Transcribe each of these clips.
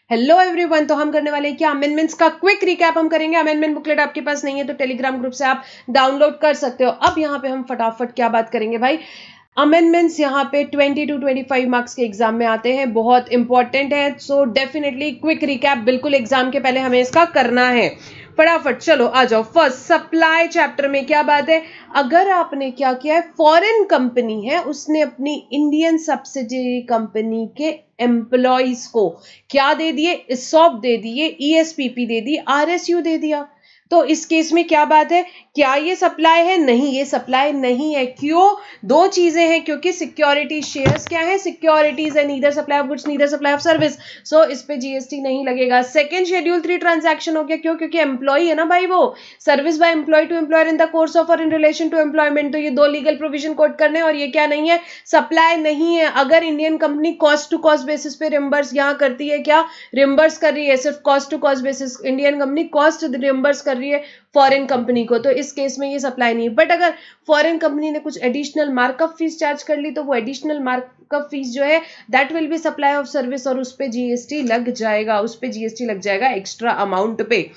Hello everyone. तो हम करने वाले हैं क्या, अमेंडमेंट्स का क्विक रिकैप हम करेंगे। अमेंडमेंट बुकलेट आपके पास नहीं है तो टेलीग्राम ग्रुप से आप डाउनलोड कर सकते हो। अब यहाँ पे हम फटाफट क्या बात करेंगे भाई, अमेंडमेंट्स यहाँ पे 20 to 25 मार्क्स के एग्जाम में आते हैं, बहुत इंपॉर्टेंट है। सो डेफिनेटली क्विक रिकैप बिल्कुल एग्जाम के पहले हमें इसका करना है। फटाफट चलो आ जाओ। फर्स्ट सप्लाई चैप्टर में क्या बात है, अगर आपने क्या किया है, फॉरेन कंपनी है उसने अपनी इंडियन सब्सिडियरी कंपनी के एम्प्लॉइज को क्या दे दिए, ESOP दे दिए, ESPP दे दी, RSU दे दिया। तो इस केस में क्या बात है, क्या ये सप्लाई है? नहीं, ये सप्लाई नहीं है। क्यों? दो चीजें हैं, क्योंकि सिक्योरिटी शेयर्स क्या है, सिक्योरिटीज है, neither supply of goods neither supply of service. So इस पे जीएसटी नहीं लगेगा। सेकंड शेड्यूल 3 ट्रांजैक्शन हो गया। क्यों? क्योंकि एम्प्लॉय है ना भाई, वो service by employ to employer in the course of और इन रिलेशन टू एम्प्लॉयमेंट। तो ये दो लीगल प्रोविजन कोट करने, और ये क्या नहीं है, सप्लाई नहीं है। अगर Indian company cost to cost basis पे रिम्बर्स यहाँ करती है, क्या रिम्बर्स कर रही है, सिर्फ cost to cost basis Indian company cost reimburse कर रही है फॉरेन कंपनी को, तो इस केस में ये सप्लाई नहीं। बट अगर फॉरेन कंपनी ने कुछ एडिशनल मार्कअप फीस चार्ज कर ली, तो वो एडिशनल मार्कअप फीस जो है that will be supply of service, और उस पे जीएसटी लग जाएगा, उस पे जीएसटी लग जाएगा एक्स्ट्रा अमाउंट पे।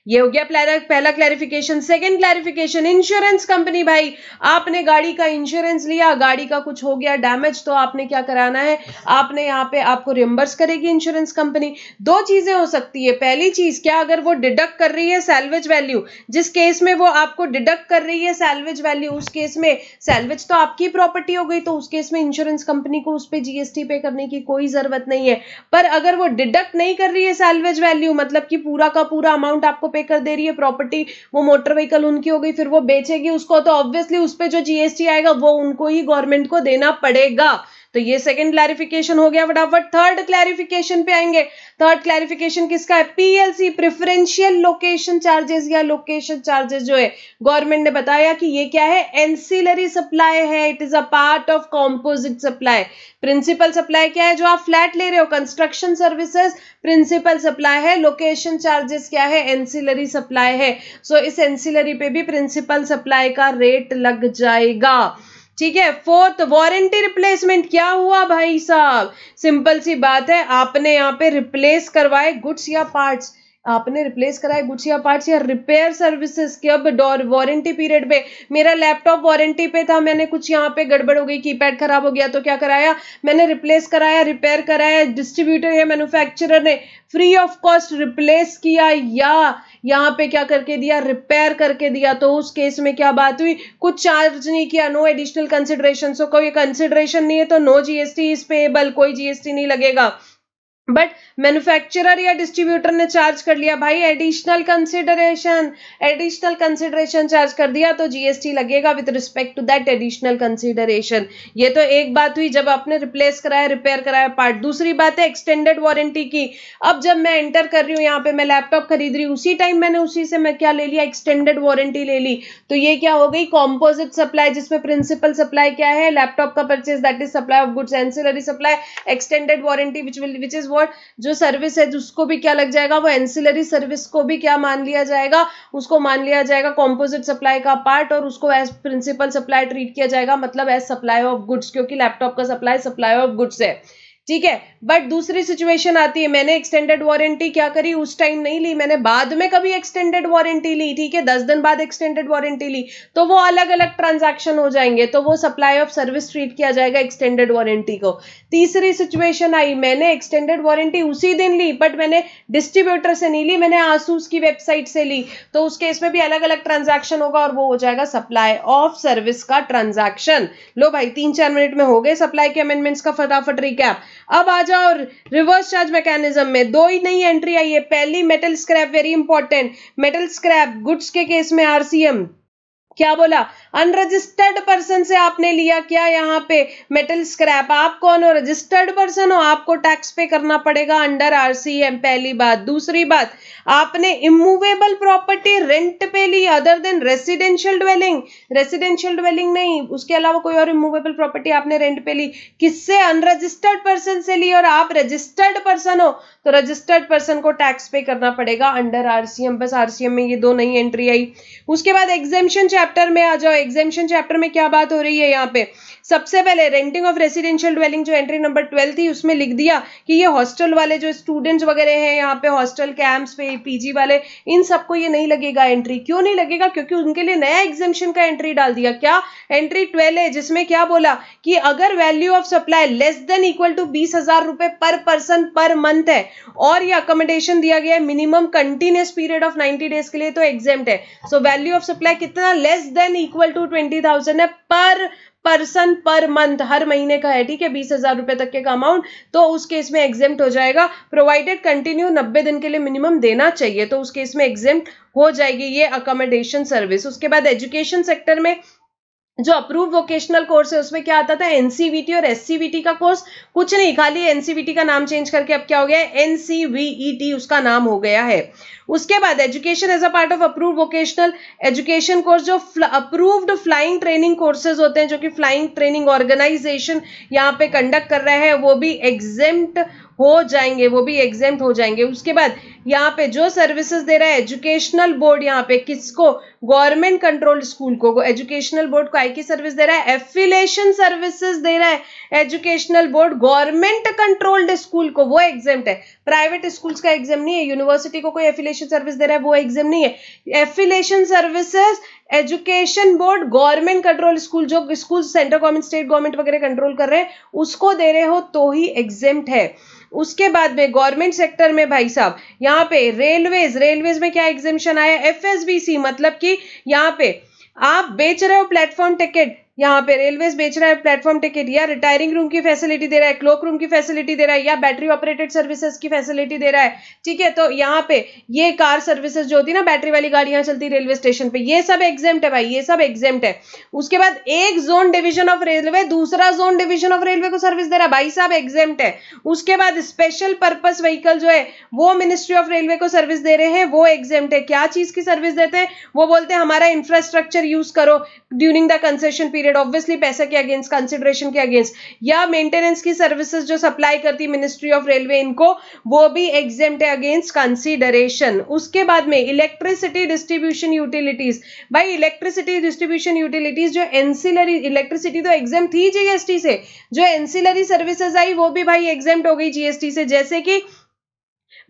ये हो गया पहला clarification. Second clarification, insurance company, भाई आपने गाड़ी का इंश्योरेंस लिया, गाड़ी का कुछ हो गया डैमेज, तो आपने क्या कराना है, आपने यहाँ पे आपको रिम्बर्स करेगी इंश्योरेंस कंपनी। दो चीजें हो सकती है। पहली चीज क्या, अगर वो डिडक्ट कर रही है सैल्वेज वैल्यू, जिस केस में वो आपको डिडक्ट कर रही है सैल्वेज वैल्यू, उस केस में सैल्वेज तो आपकी प्रॉपर्टी हो गई, तो उस केस में इंश्योरेंस कंपनी को उस पर जीएसटी पे करने की कोई जरूरत नहीं है। पर अगर वो डिडक्ट नहीं कर रही है सैल्वेज वैल्यू, मतलब कि पूरा का पूरा अमाउंट आपको पे कर दे रही है, प्रॉपर्टी वो मोटर व्हीकल उनकी हो गई, फिर वो बेचेगी उसको, तो ऑब्वियसली उस पे जो जीएसटी आएगा वो उनको ही गवर्नमेंट को देना पड़ेगा। तो ये सेकंड क्लैरिफिकेशन हो गया। फटाफट थर्ड क्लैरिफिकेशन पे आएंगे। थर्ड क्लैरिफिकेशन किसका है, पीएलसी, प्रेफरेंशियल लोकेशन चार्जेस या लोकेशन चार्जेस जो है, गवर्नमेंट ने बताया कि ये क्या है, एंसिलरी सप्लाई है, it is a part of composite supply. Principal supply क्या है, जो आप फ्लैट ले रहे हो, कंस्ट्रक्शन सर्विसेज प्रिंसिपल सप्लाई है, लोकेशन चार्जेस क्या है, एंसिलरी सप्लाई है। सो इस एंसिलरी पे भी प्रिंसिपल सप्लाई का रेट लग जाएगा। ठीक है। फोर्थ, वारंटी रिप्लेसमेंट, क्या हुआ भाई साहब, सिंपल सी बात है, आपने यहाँ पे रिप्लेस करवाए गुड्स या पार्ट्स, आपने रिप्लेस कराए गुड्स या पार्ट्स या रिपेयर सर्विसेज के। अब वारंटी पीरियड पे, मेरा लैपटॉप वारंटी पे था, मैंने कुछ यहाँ पे गड़बड़ हो गई, कीपैड खराब हो गया, तो क्या कराया, मैंने रिप्लेस कराया, रिपेयर कराया, डिस्ट्रीब्यूटर या मैन्युफैक्चरर ने फ्री ऑफ कॉस्ट रिप्लेस किया या यहाँ पे क्या करके दिया, रिपेयर करके दिया, तो उस केस में क्या बात हुई, कुछ चार्ज नहीं किया, नो एडिशनल कंसिडरेशन। सो कोई कंसिडरेशन नहीं है तो नो जीएसटी इज पेएबल, कोई जीएसटी नहीं लगेगा। बट मैन्युफैक्चरर या डिस्ट्रीब्यूटर ने चार्ज कर लिया भाई एडिशनल कंसिडरेशन चार्ज कर दिया, तो जीएसटी लगेगा with respect to that additional consideration. ये तो एक बात हुई जब आपने रिप्लेस कराया, रिपेयर कराया पार्ट। दूसरी बात है एक्सटेंडेड वारंटी की। अब जब मैं एंटर कर रही हूँ यहाँ पे, मैं लैपटॉप खरीद रही हूँ, उसी टाइम मैंने उसी से मैं क्या ले लिया, एक्सटेंडेड वारंटी ले ली, तो ये क्या हो गई, कॉम्पोजिट सप्लाई, जिसमें प्रिंसिपल सप्लाई क्या है, लैपटॉप का purchase, that is supply of goods, ancillary supply extended warranty which is जो सर्विस है उसको भी क्या लग जाएगा, वो एंसिलरी सर्विस को भी क्या मान लिया जाएगा, उसको मान लिया जाएगा कॉम्पोजिट सप्लाई का पार्ट, और उसको एज प्रिंसिपल सप्लाई ट्रीट किया जाएगा, मतलब एज सप्लाई ऑफ गुड्स, क्योंकि लैपटॉप का सप्लाई ऑफ गुड्स है। ठीक है। बट दूसरी सिचुएशन आती है, मैंने एक्सटेंडेड वारंटी क्या करी, उस टाइम नहीं ली, मैंने बाद में कभी एक्सटेंडेड वारंटी ली, ठीक है, 10 दिन बाद एक्सटेंडेड वारंटी ली, तो वो अलग अलग ट्रांजैक्शन हो जाएंगे, तो वो सप्लाई ऑफ सर्विस ट्रीट किया जाएगा एक्सटेंडेड वारंटी को। तीसरी सिचुएशन आई, मैंने एक्सटेंडेड वारंटी उसी दिन ली, बट मैंने डिस्ट्रीब्यूटर से नहीं ली, मैंने आसूस की वेबसाइट से ली, तो उस केस में भी अलग अलग ट्रांजैक्शन होगा, और वो हो जाएगा सप्लाई ऑफ सर्विस का ट्रांजैक्शन। लो भाई 3-4 मिनट में हो गए सप्लाई के अमेंडमेंट्स का फटाफट रिकैप। अब आ जाओ रिवर्स चार्ज मैकेनिज्म में, दो ही नई एंट्री आई है। पहली metal scrap, very important, metal scrap goods के केस में आरसीएम क्या बोला, अनरजिस्टर्ड पर्सन से आपने लिया क्या, यहाँ पे मेटल स्क्रैप, आप कौन हो, रजिस्टर्ड पर्सन हो, आपको टैक्स पे करना पड़ेगा अंडर आरसीएम, पहली बात। दूसरी बात, आपने इमूवेबल प्रॉपर्टी रेंट पे ली अदर देन रेसिडेंशियल ड्वेलिंग नहीं, उसके अलावा कोई और इमूवेबल प्रॉपर्टी आपने रेंट पे ली, किससे, अनरजिस्टर्ड पर्सन से ली, और आप रजिस्टर्ड पर्सन हो, तो रजिस्टर्ड पर्सन को टैक्स पे करना पड़ेगा अंडर आरसीएम। बस आरसीएम में ये दो नई एंट्री आई। उसके बाद एग्जेम्पशन चैप्टर में आ जाओ। एग्जेम्पशन चैप्टर में क्या बात हो रही है यहाँ पे, सबसे पहले रेंटिंग ऑफ रेसिडेंशियल ड्वेलिंग जो एंट्री नंबर 12 थी उसमें लिख दिया कि ये हॉस्टल वाले जो स्टूडेंट्स वगैरह हैं यहाँ पे हॉस्टल कैंप्स पे पीजी वाले, इन सबको ये नहीं लगेगा एंट्री। क्यों नहीं लगेगा? क्योंकि उनके लिए नया एग्जेम्पशन का एंट्री डाल दिया। क्या एंट्री 12 है, जिसमें क्या बोला कि अगर value of supply less than equal to 20,000 रुपए पर पर्सन पर मंथ है और ये अकोमोडेशन दिया गया है minimum continuous period of 90 days के लिए, तो एग्जेम्प्ट है। सो वैल्यू ऑफ सप्लाई कितना, लेस देन इक्वल टू 20,000 है पर पर्सन पर मंथ, हर महीने का है, ठीक है, 20,000 रुपए तक के का अमाउंट, तो उस केस में एग्जेम्प्ट हो जाएगा। प्रोवाइडेड कंटिन्यू 90 दिन के लिए मिनिमम देना चाहिए, तो उस केस में एग्जेम्प्ट हो जाएगी ये अकोमोडेशन सर्विस। उसके बाद एजुकेशन सेक्टर में जो अप्रूव वोकेशनल कोर्स है उसमें क्या आता था, एनसीवीटी और एससीवीटी का कोर्स, कुछ नहीं, खाली एनसीवीटी का नाम चेंज करके अब क्या हो गया है, एनसीवीईटी उसका नाम हो गया है। उसके बाद education as a part of approve vocational education course, जो अप्रूव्ड फ्लाइंग ट्रेनिंग कोर्सेज होते हैं जो कि फ्लाइंग ट्रेनिंग ऑर्गेनाइजेशन यहाँ पे कंडक्ट कर रहे हैं, वो भी एग्जेम्प्ट हो जाएंगे, वो भी एग्जेम्प्ट हो जाएंगे। उसके बाद यहाँ पे जो सर्विसेज दे रहा है एजुकेशनल बोर्ड, यहाँ पे किसको, गवर्नमेंट कंट्रोल्ड स्कूल को, एजुकेशनल बोर्ड को आई की सर्विस दे रहा है, एफिलिएशन सर्विसेज दे रहा है educational board government controlled school को, वो एग्जेम्प्ट है। प्राइवेट स्कूल्स का एग्जाम नहीं है। यूनिवर्सिटी को कोई एफिलिएशन सर्विस दे रहा है वो एग्जाम नहीं है। Affiliation services education board government control school, जो school central government state government वगैरह कंट्रोल कर रहे हैं उसको दे रहे हो तो ही एग्जेम्प्ट है। उसके बाद में गवर्नमेंट सेक्टर में भाई साहब यहाँ पे रेलवेज में क्या एग्जेम्पशन आया, एफएसबीसी, मतलब कि यहाँ पे आप बेच रहे हो प्लेटफॉर्म टिकट, यहाँ पे रेलवेज बेच रहा है प्लेटफॉर्म टिकट, या रिटायरिंग रूम की फैसिलिटी दे रहा है, क्लोक रूम की फैसिलिटी दे रहा है, या बैटरी ऑपरेटेड सर्विसेज की फैसिलिटी दे रहा है, ठीक है। तो यहाँ पे ये कार सर्विसेज जो होती है ना, बैटरी वाली गाड़ियां चलती रेलवे स्टेशन पे, ये सब एग्जेम्प्ट है भाई, ये सब एग्जेम्प्ट है। उसके बाद एक जोन डिवीजन ऑफ रेलवे दूसरा जोन डिवीजन ऑफ रेलवे को सर्विस दे रहा है, भाई साहब एग्जेम्प्ट है। उसके बाद स्पेशल पर्पस व्हीकल जो है वो मिनिस्ट्री ऑफ रेलवे को सर्विस दे रहे हैं, वो एग्जेम्प्ट है। क्या चीज की सर्विस देते हैं, वो बोलते हैं हमारा इंफ्रास्ट्रक्चर यूज करो during the concession period, obviously पैसे के अगेंस्ट, कंसिडरेशन के अगेंस्ट, या मेंटेनेंस की सर्विसेज जो सप्लाई करती है मिनिस्ट्री ऑफ रेलवे इनको, वो भी एग्जेम्प्ट है अगेंस्ट कंसिडरेशन। उसके बाद में इलेक्ट्रिसिटी डिस्ट्रीब्यूशन यूटिलिटीज, भाई इलेक्ट्रिसिटी डिस्ट्रीब्यूशन यूटिलिटीज जो एंसिलरी, इलेक्ट्रिसिटी तो एग्जेम्प्ट थी जीएसटी से, जो एंसिलरी सर्विसेज आई वो भी भाई एग्जेम्प्ट हो गई जीएसटी से, जैसे कि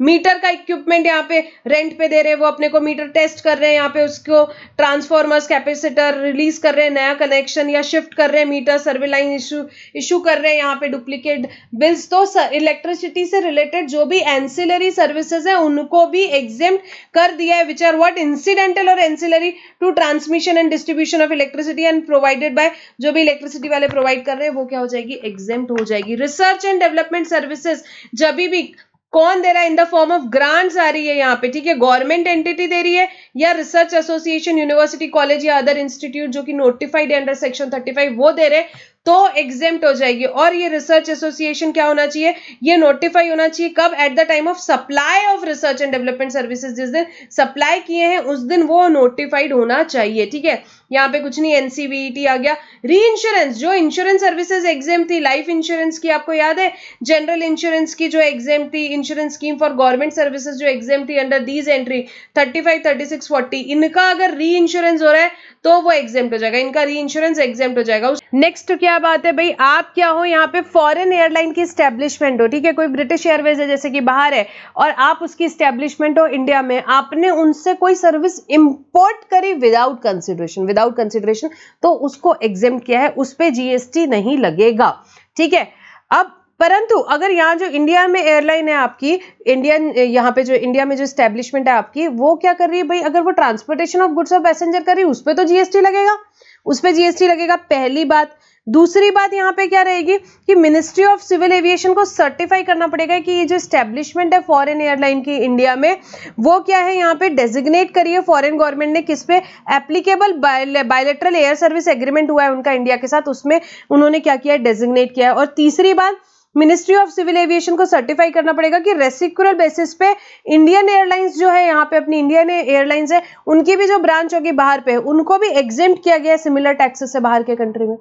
मीटर का इक्विपमेंट यहाँ पे रेंट पे दे रहे हैं, वो अपने को मीटर टेस्ट कर रहे हैं, यहाँ पे उसको ट्रांसफॉर्मर्स कैपेसिटर रिलीज कर रहे हैं, नया कनेक्शन या शिफ्ट कर रहे हैं, मीटर सर्वे लाइन इशू कर रहे हैं, यहाँ पे डुप्लीकेट बिल्स। तो इलेक्ट्रिसिटी से रिलेटेड जो भी एंसिलरी सर्विसेज है उनको भी एग्जेम्प्ट कर दिया है, विच आर व्हाट, इंसिडेंटल और ancillary to transmission and distribution of electricity and provided by, जो भी इलेक्ट्रिसिटी वाले प्रोवाइड कर रहे हैं वो क्या हो जाएगी, एग्जेम्प्ट हो जाएगी। रिसर्च एंड डेवलपमेंट सर्विसेज जब भी कौन दे रहा है, in the form of grants आ रही है यहाँ पे, ठीक है, गवर्नमेंट एंटिटी दे रही है या रिसर्च एसोसिएशन, यूनिवर्सिटी, कॉलेज या अदर इंस्टीट्यूट जो कि नोटिफाइड है अंडर सेक्शन 35 वो दे रहे, तो एग्जेम्प्ट हो जाएगी। और ये रिसर्च एसोसिएशन क्या होना चाहिए, ये नोटिफाई होना चाहिए कब, at the time of supply of research and development services, जिस दिन सप्लाई किए हैं उस दिन वो नोटिफाइड होना चाहिए, ठीक है। यहाँ पे कुछ नहीं, एनसीवीईटी आ गया। री इंश्योरेंस, जो इंश्योरेंस सर्विसेज एग्जेम्प्ट थी, लाइफ इंश्योरेंस की आपको याद है, जनरल इंश्योरेंस की जो एग्जेम्प्ट थी, insurance scheme for government services जो एग्जेम्प्ट थी अंडर दीज एंट्री 35, 36, 40, इनका अगर री इंश्योरेंस हो रहा है तो वो एग्जेम्प्ट हो जाएगा, इनका री इंश्योरेंस एग्जेम्प्ट हो जाएगा। नेक्स्ट क्या बात है भाई, आप क्या हो, यहाँ पे फॉरेन एयरलाइन की स्टैब्लिशमेंट हो, ठीक है, कोई ब्रिटिश एयरवेज है जैसे कि बाहर है और आप उसकी स्टैब्लिशमेंट हो इंडिया में, आपने उनसे कोई सर्विस इंपोर्ट करी विदाउट कंसिडरेशन, तो उसको एग्जेम्प्ट किया है, उस पे जीएसटी नहीं लगेगा, ठीक है। अब परंतु अगर यहाँ जो इंडिया में एयरलाइन है आपकी, इंडियन, यहाँ पे जो इंडिया में जो स्टैब्लिशमेंट है आपकी, वो क्या कर रही है भाई, अगर वो ट्रांसपोर्टेशन ऑफ गुड्स और पैसेंजर कर रही है उस पर तो जीएसटी लगेगा, उस पर जीएसटी लगेगा, पहली बात। दूसरी बात यहाँ पे क्या रहेगी कि मिनिस्ट्री ऑफ सिविल एविएशन को सर्टिफाई करना पड़ेगा कि ये जो स्टैब्लिशमेंट है फॉरेन एयरलाइन की इंडिया में, वो क्या है, यहाँ पे डेजिग्नेट करी है फॉरेन गवर्नमेंट ने, किस पे, applicable bilateral air service agreement हुआ है उनका इंडिया के साथ, उसमें उन्होंने क्या किया है, डेजिग्नेट किया है। और तीसरी बात, मिनिस्ट्री ऑफ सिविल एविएशन को सर्टिफाई करना पड़ेगा कि रेसिक्युलर बेसिस पे इंडियन एयरलाइंस जो है, यहाँ पे अपनी इंडियन एयरलाइंस है, उनकी भी जो ब्रांच होगी बाहर पे, उनको भी एग्जेम्प्ट किया गया है सिमिलर टैक्सेस से बाहर के कंट्री में,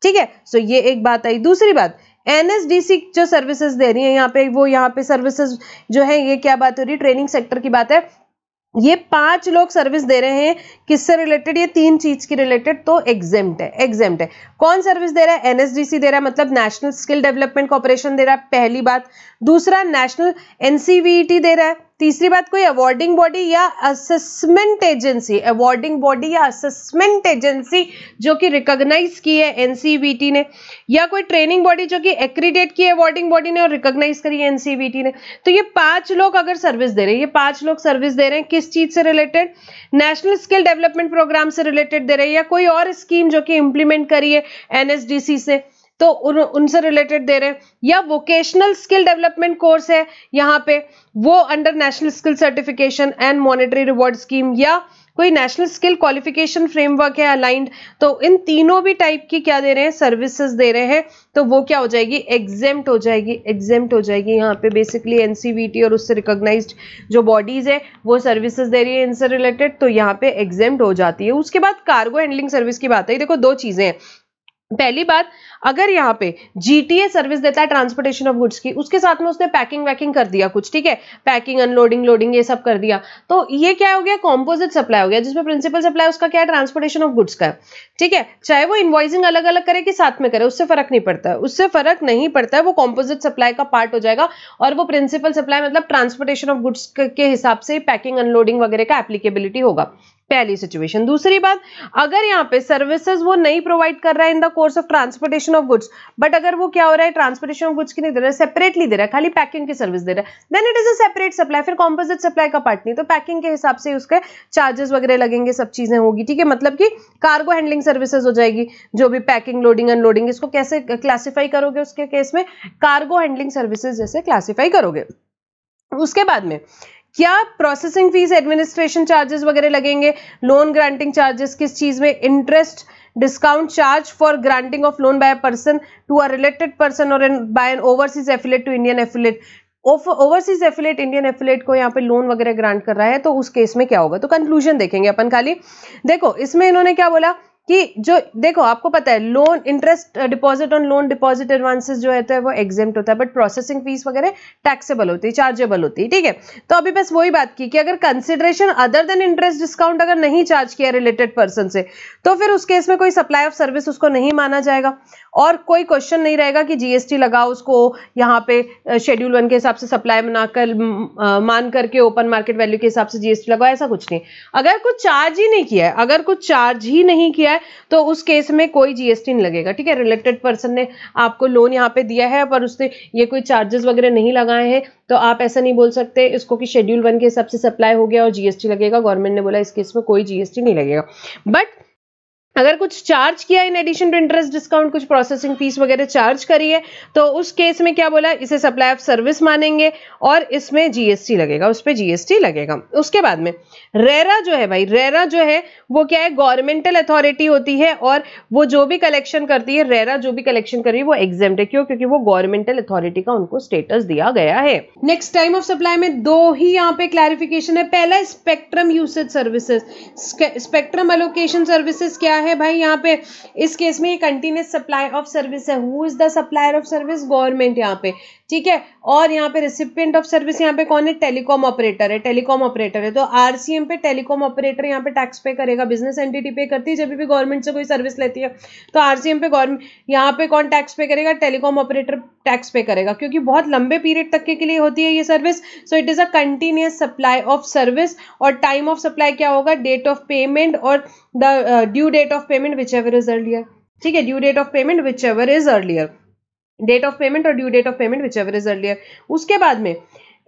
ठीक है। सो ये एक बात आई। दूसरी बात, एनएसडीसी जो सर्विसेज दे रही है यहाँ पे, वो यहाँ पे सर्विसेज जो है, ये क्या बात हो रही है, ट्रेनिंग सेक्टर की बात है, ये 5 लोग सर्विस दे रहे हैं, किससे रिलेटेड? ये 3 चीज की रिलेटेड, तो एग्जेम्प्ट है, एग्जेम्प्ट है। कौन सर्विस दे रहा है? एनएसडीसी दे रहा है, मतलब नेशनल स्किल डेवलपमेंट कॉर्पोरेशन दे रहा है, पहली बात। दूसरा, नेशनल एनसीवीईटी दे रहा है। तीसरी बात, कोई अवार्डिंग बॉडी या असेसमेंट एजेंसी, अवार्डिंग बॉडी या असेसमेंट एजेंसी जो कि रिकॉग्नाइज की है एनसीवीटी ने, या कोई ट्रेनिंग बॉडी जो कि एक्रीडेट की है अवार्डिंग बॉडी ने और रिकॉग्नाइज करी है एनसीवीटी ने। तो ये 5 लोग अगर सर्विस दे रहे हैं, ये 5 लोग सर्विस दे रहे हैं, किस चीज से related? National skill development program से रिलेटेड दे रहे हैं, या कोई और स्कीम जो कि इंप्लीमेंट करी है एनएसडीसी से, तो उनसे रिलेटेड दे रहे हैं, या वोकेशनल स्किल डेवलपमेंट कोर्स है यहाँ पे, वो under national skill certification and monetary reward scheme, या कोई नेशनल स्किल क्वालिफिकेशन फ्रेमवर्क है अलाइंड। तो इन तीनों भी टाइप की क्या दे रहे हैं? सर्विसेज दे रहे हैं, तो वो क्या हो जाएगी? एग्जेम्प्ट हो जाएगी, एग्जेम्प्ट हो जाएगी। यहाँ पे बेसिकली एनसीवीटी और उससे रिकॉग्नाइज्ड जो बॉडीज है वो सर्विसेज दे रही है इनसे रिलेटेड, तो यहाँ पे एग्जेम्प्ट हो जाती है। उसके बाद कार्गो हैंडलिंग सर्विस की बात है। देखो, 2 चीजें हैं। पहली बात, अगर यहाँ पे जीटीए सर्विस देता है ट्रांसपोर्टेशन ऑफ गुड्स की, उसके साथ में उसने पैकिंग वैकिंग कर दिया कुछ, ठीक है, पैकिंग, अनलोडिंग, लोडिंग, ये सब कर दिया, तो ये क्या हो गया? कॉम्पोजिट सप्लाई हो गया, जिसमें प्रिंसिपल सप्लाई उसका क्या है? ट्रांसपोर्टेशन ऑफ गुड्स का है, ठीक है। चाहे वो इनवॉइसिंग अलग अलग करे कि साथ में करे, उससे फर्क नहीं पड़ता है, उससे फर्क नहीं पड़ता है, वो कॉम्पोजिट सप्लाई का पार्ट हो जाएगा, और वो प्रिंसिपल सप्लाई मतलब ट्रांसपोर्टेशन ऑफ गुड्स के हिसाब से पैकिंग, अनलोडिंग वगैरह का एप्लीकेबिलिटी होगा, पहली सिचुएशन। दूसरी बात, अगर यहाँ पे सर्विसेज वो नहीं प्रोवाइड कर रहा है in the course of transportation of goods, but अगर वो क्या हो रहा है? ट्रांसपोर्टेशन ऑफ गुड्स की नहीं दे रहा है, सेपरेटली दे रहा है, खाली पैकिंग की सर्विस दे रहा है, then it is a separate supply, फिर कॉम्पोजिट सप्लाई का पार्ट नहीं, तो पैकिंग के हिसाब से उसके चार्जेस वगैरह लगेंगे, सब चीजें होगी, ठीक है। मतलब कि कार्गो हैंडलिंग सर्विसेज हो जाएगी, जो भी पैकिंग, लोडिंग, अनलोडिंग, इसको कैसे क्लासिफाई करोगे? उसके केस में कार्गो हैंडलिंग सर्विसेज जैसे क्लासिफाई करोगे। उसके बाद में क्या प्रोसेसिंग फीस, एडमिनिस्ट्रेशन चार्जेस वगैरह लगेंगे, लोन ग्रांटिंग चार्जेस किस चीज में? Interest discount charge for granting of loan by a person to a related person और by an overseas affiliate to Indian affiliate. Overseas affiliate Indian affiliate को यहाँ पे loan वगैरह ग्रांट कर रहा है, तो उस केस में क्या होगा? तो कंक्लूजन देखेंगे अपन खाली। देखो, इसमें इन्होंने क्या बोला कि जो, देखो आपको पता है, loan interest deposit on loan, deposit advances जो होता है वो एग्जेम्प्ट होता है, बट प्रोसेसिंग फीस वगैरह टैक्सेबल होती है, चार्जेबल होती है, ठीक है। तो अभी बस वही बात की कि अगर consideration other than interest discount अगर नहीं चार्ज किया रिलेटेड पर्सन से, तो फिर उस केस में कोई सप्लाई ऑफ सर्विस उसको नहीं माना जाएगा, और कोई क्वेश्चन नहीं रहेगा कि जीएसटी लगाओ उसको यहाँ पे शेड्यूल 1 के हिसाब से सप्लाई बनाकर मान करके ओपन मार्केट वैल्यू के हिसाब से जीएसटी लगाओ, ऐसा कुछ नहीं। अगर कुछ चार्ज ही नहीं किया है, अगर कुछ चार्ज ही नहीं किया है, तो उस केस में कोई जीएसटी नहीं लगेगा, ठीक है। रिलेटेड पर्सन ने आपको लोन यहाँ पे दिया है पर उसने ये कोई चार्जेस वगैरह नहीं लगाए हैं, तो आप ऐसा नहीं बोल सकते इसको कि शेड्यूल 1 के हिसाब से सप्लाई हो गया और जीएसटी लगेगा। गवर्नमेंट ने बोला इस केस में कोई जीएसटी नहीं लगेगा। बट अगर कुछ चार्ज किया in addition to interest discount, कुछ प्रोसेसिंग फीस वगैरह चार्ज करी है, तो उस केस में क्या बोला? इसे सप्लाई ऑफ सर्विस मानेंगे और इसमें जीएसटी लगेगा, उस पर जीएसटी लगेगा। उसके बाद में रेरा जो है भाई, रेरा जो है वो क्या है? गवर्नमेंटल अथॉरिटी होती है, और वो जो भी कलेक्शन करती है, रेरा जो भी कलेक्शन कर रही है वो एग्जेम्प्ट है। क्यों? क्योंकि वो गवर्नमेंटल अथॉरिटी का उनको स्टेटस दिया गया है। नेक्स्ट, टाइम ऑफ सप्लाई में 2 ही यहाँ पे क्लैरिफिकेशन है। पहला, spectrum usage services, spectrum allocation services क्या है भाई? यहाँ पे इस केस में ये कंटिन्यूअस सप्लाई ऑफ सर्विस है। Who is the supplier of service? Government यहाँ पे, ठीक है। और यहाँ पे रेसिपिएंट ऑफ सर्विस यहाँ पे कौन है? टेलीकॉम ऑपरेटर है, टेलीकॉम ऑपरेटर है। तो आरसीएम पे टेलीकॉम ऑपरेटर यहाँ पे टैक्स पे करेगा, बिजनेस एंटिटी पे करती है। जब भी गवर्नमेंट से कोई सर्विस लेती है तो आरसीएम पे गवर्नमेंट, यहाँ पे कौन टैक्स पे करेगा? टेलीकॉम ऑपरेटर टैक्स पे करेगा, क्योंकि बहुत लंबे पीरियड तक के लिए होती है ये service. So it is a continuous supply of service. और टाइम ऑफ सप्लाई क्या होगा? डेट ऑफ पेमेंट और the due date of payment which ever is earlier, ठीक है। Due date of payment which ever is earlier, date of payment और due date of payment which ever is earlier. उसके बाद में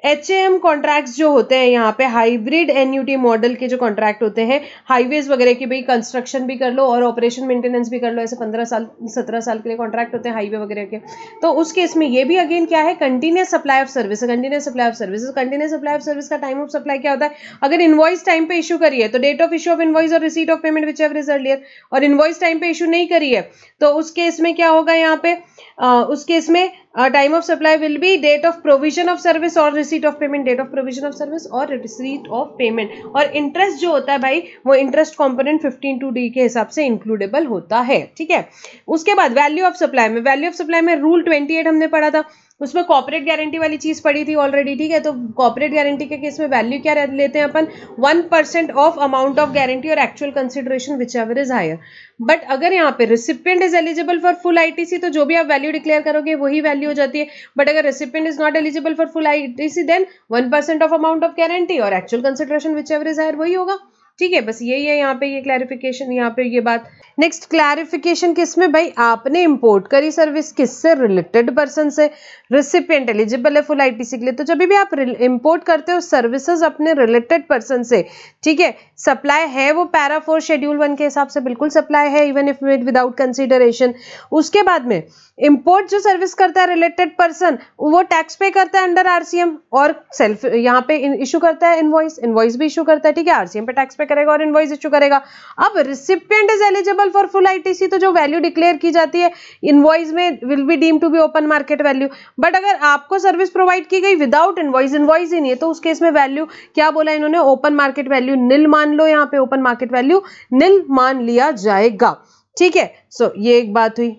HAM contracts जो होते हैं यहाँ पे, हाइब्रिड एन्यूटी मॉडल के जो कॉन्ट्रैक्ट होते हैं, हाईवेज वगैरह की, भाई कंस्ट्रक्शन भी कर लो और ऑपरेशन मेंटेनेंस भी कर लो, ऐसे 15 साल 17 साल के लिए कॉन्ट्रैक्ट होते हैं हाईवे वगैरह के। तो उस केस में ये भी अगेन क्या है? Continuous supply of service, continuous supply of service. Continuous supply of service का टाइम ऑफ सप्लाई क्या होता है? अगर इनवॉइस टाइम पे इशू करी है तो date of issue of invoice और receipt of payment which ever is earlier, और इनवॉइस टाइम पे इशू नहीं करी है तो उस केस में क्या होगा? यहाँ पे उस केस में time of supply will be date of provision of service और receipt of payment, date of provision of service और रिसीट ऑफ पेमेंट। और इंटरेस्ट जो होता है भाई, वो इंटरेस्ट कंपोनेंट 15(2)(d) के हिसाब से इंक्लूडेबल होता है, ठीक है। उसके बाद वैल्यू ऑफ सप्लाई में, वैल्यू ऑफ सप्लाई में रूल 28 हमने पढ़ा था उसमें कॉर्पोरेट गारंटी वाली चीज पड़ी थी ऑलरेडी, ठीक है। तो कॉर्पोरेट गारंटी के केस में वैल्यू क्या लेते हैं अपन, 1% ऑफ अमाउंट ऑफ गारंटी और actual consideration which ever is higher. But अगर यहाँ पे recipient is eligible for full ITC तो जो भी आप वैल्यू डिक्लेयर करोगे वही वैल्यू हो जाती है। बट अगर recipient is not eligible for full ITC then 1% of amount of guarantee और actual consideration which ever is higher वही होगा, ठीक है। बस यही है यहाँ पे ये क्लैरिफिकेशन, यहाँ पे ये बात। नेक्स्ट क्लैरिफिकेशन किसमें भाई, आपने इंपोर्ट करी सर्विस किससे, रिलेटेड पर्सन से, रिसिपिएंट एलिजिबल है फुल आईटीसी के लिए। तो जब भी आप इंपोर्ट करते हो सर्विसेज अपने रिलेटेड पर्सन से, ठीक है, सप्लाई है वो पैरा 4 शेड्यूल 1 के हिसाब से बिल्कुल सप्लाई है, इवन इफ विदाउट कंसिडरेशन। उसके बाद में इंपोर्ट जो सर्विस करता है रिलेटेड पर्सन वो टैक्स पे करता है अंडर आरसीएम और सेल्फ यहाँ पे इशू करता है इनवॉइस, इनवॉइस भी इशू करता है, ठीक है, आरसीएम पे टैक्स पे करेगा और इनवॉइस इशू करेगा। अब recipient is eligible for full ITC तो जो वैल्यू डिक्लेयर की जाती है इनवॉइस में will be deem to be open market value. But अगर आपको सर्विस प्रोवाइड की गई विदाउट इनवॉइस, इनवॉइस ही नहीं है, तो उस केस में वैल्यू क्या बोला इन्होंने, ओपन मार्केट वैल्यू निल मान लो, यहाँ पे ओपन मार्केट वैल्यू निल मान लिया जाएगा, ठीक है। सो ये एक बात हुई।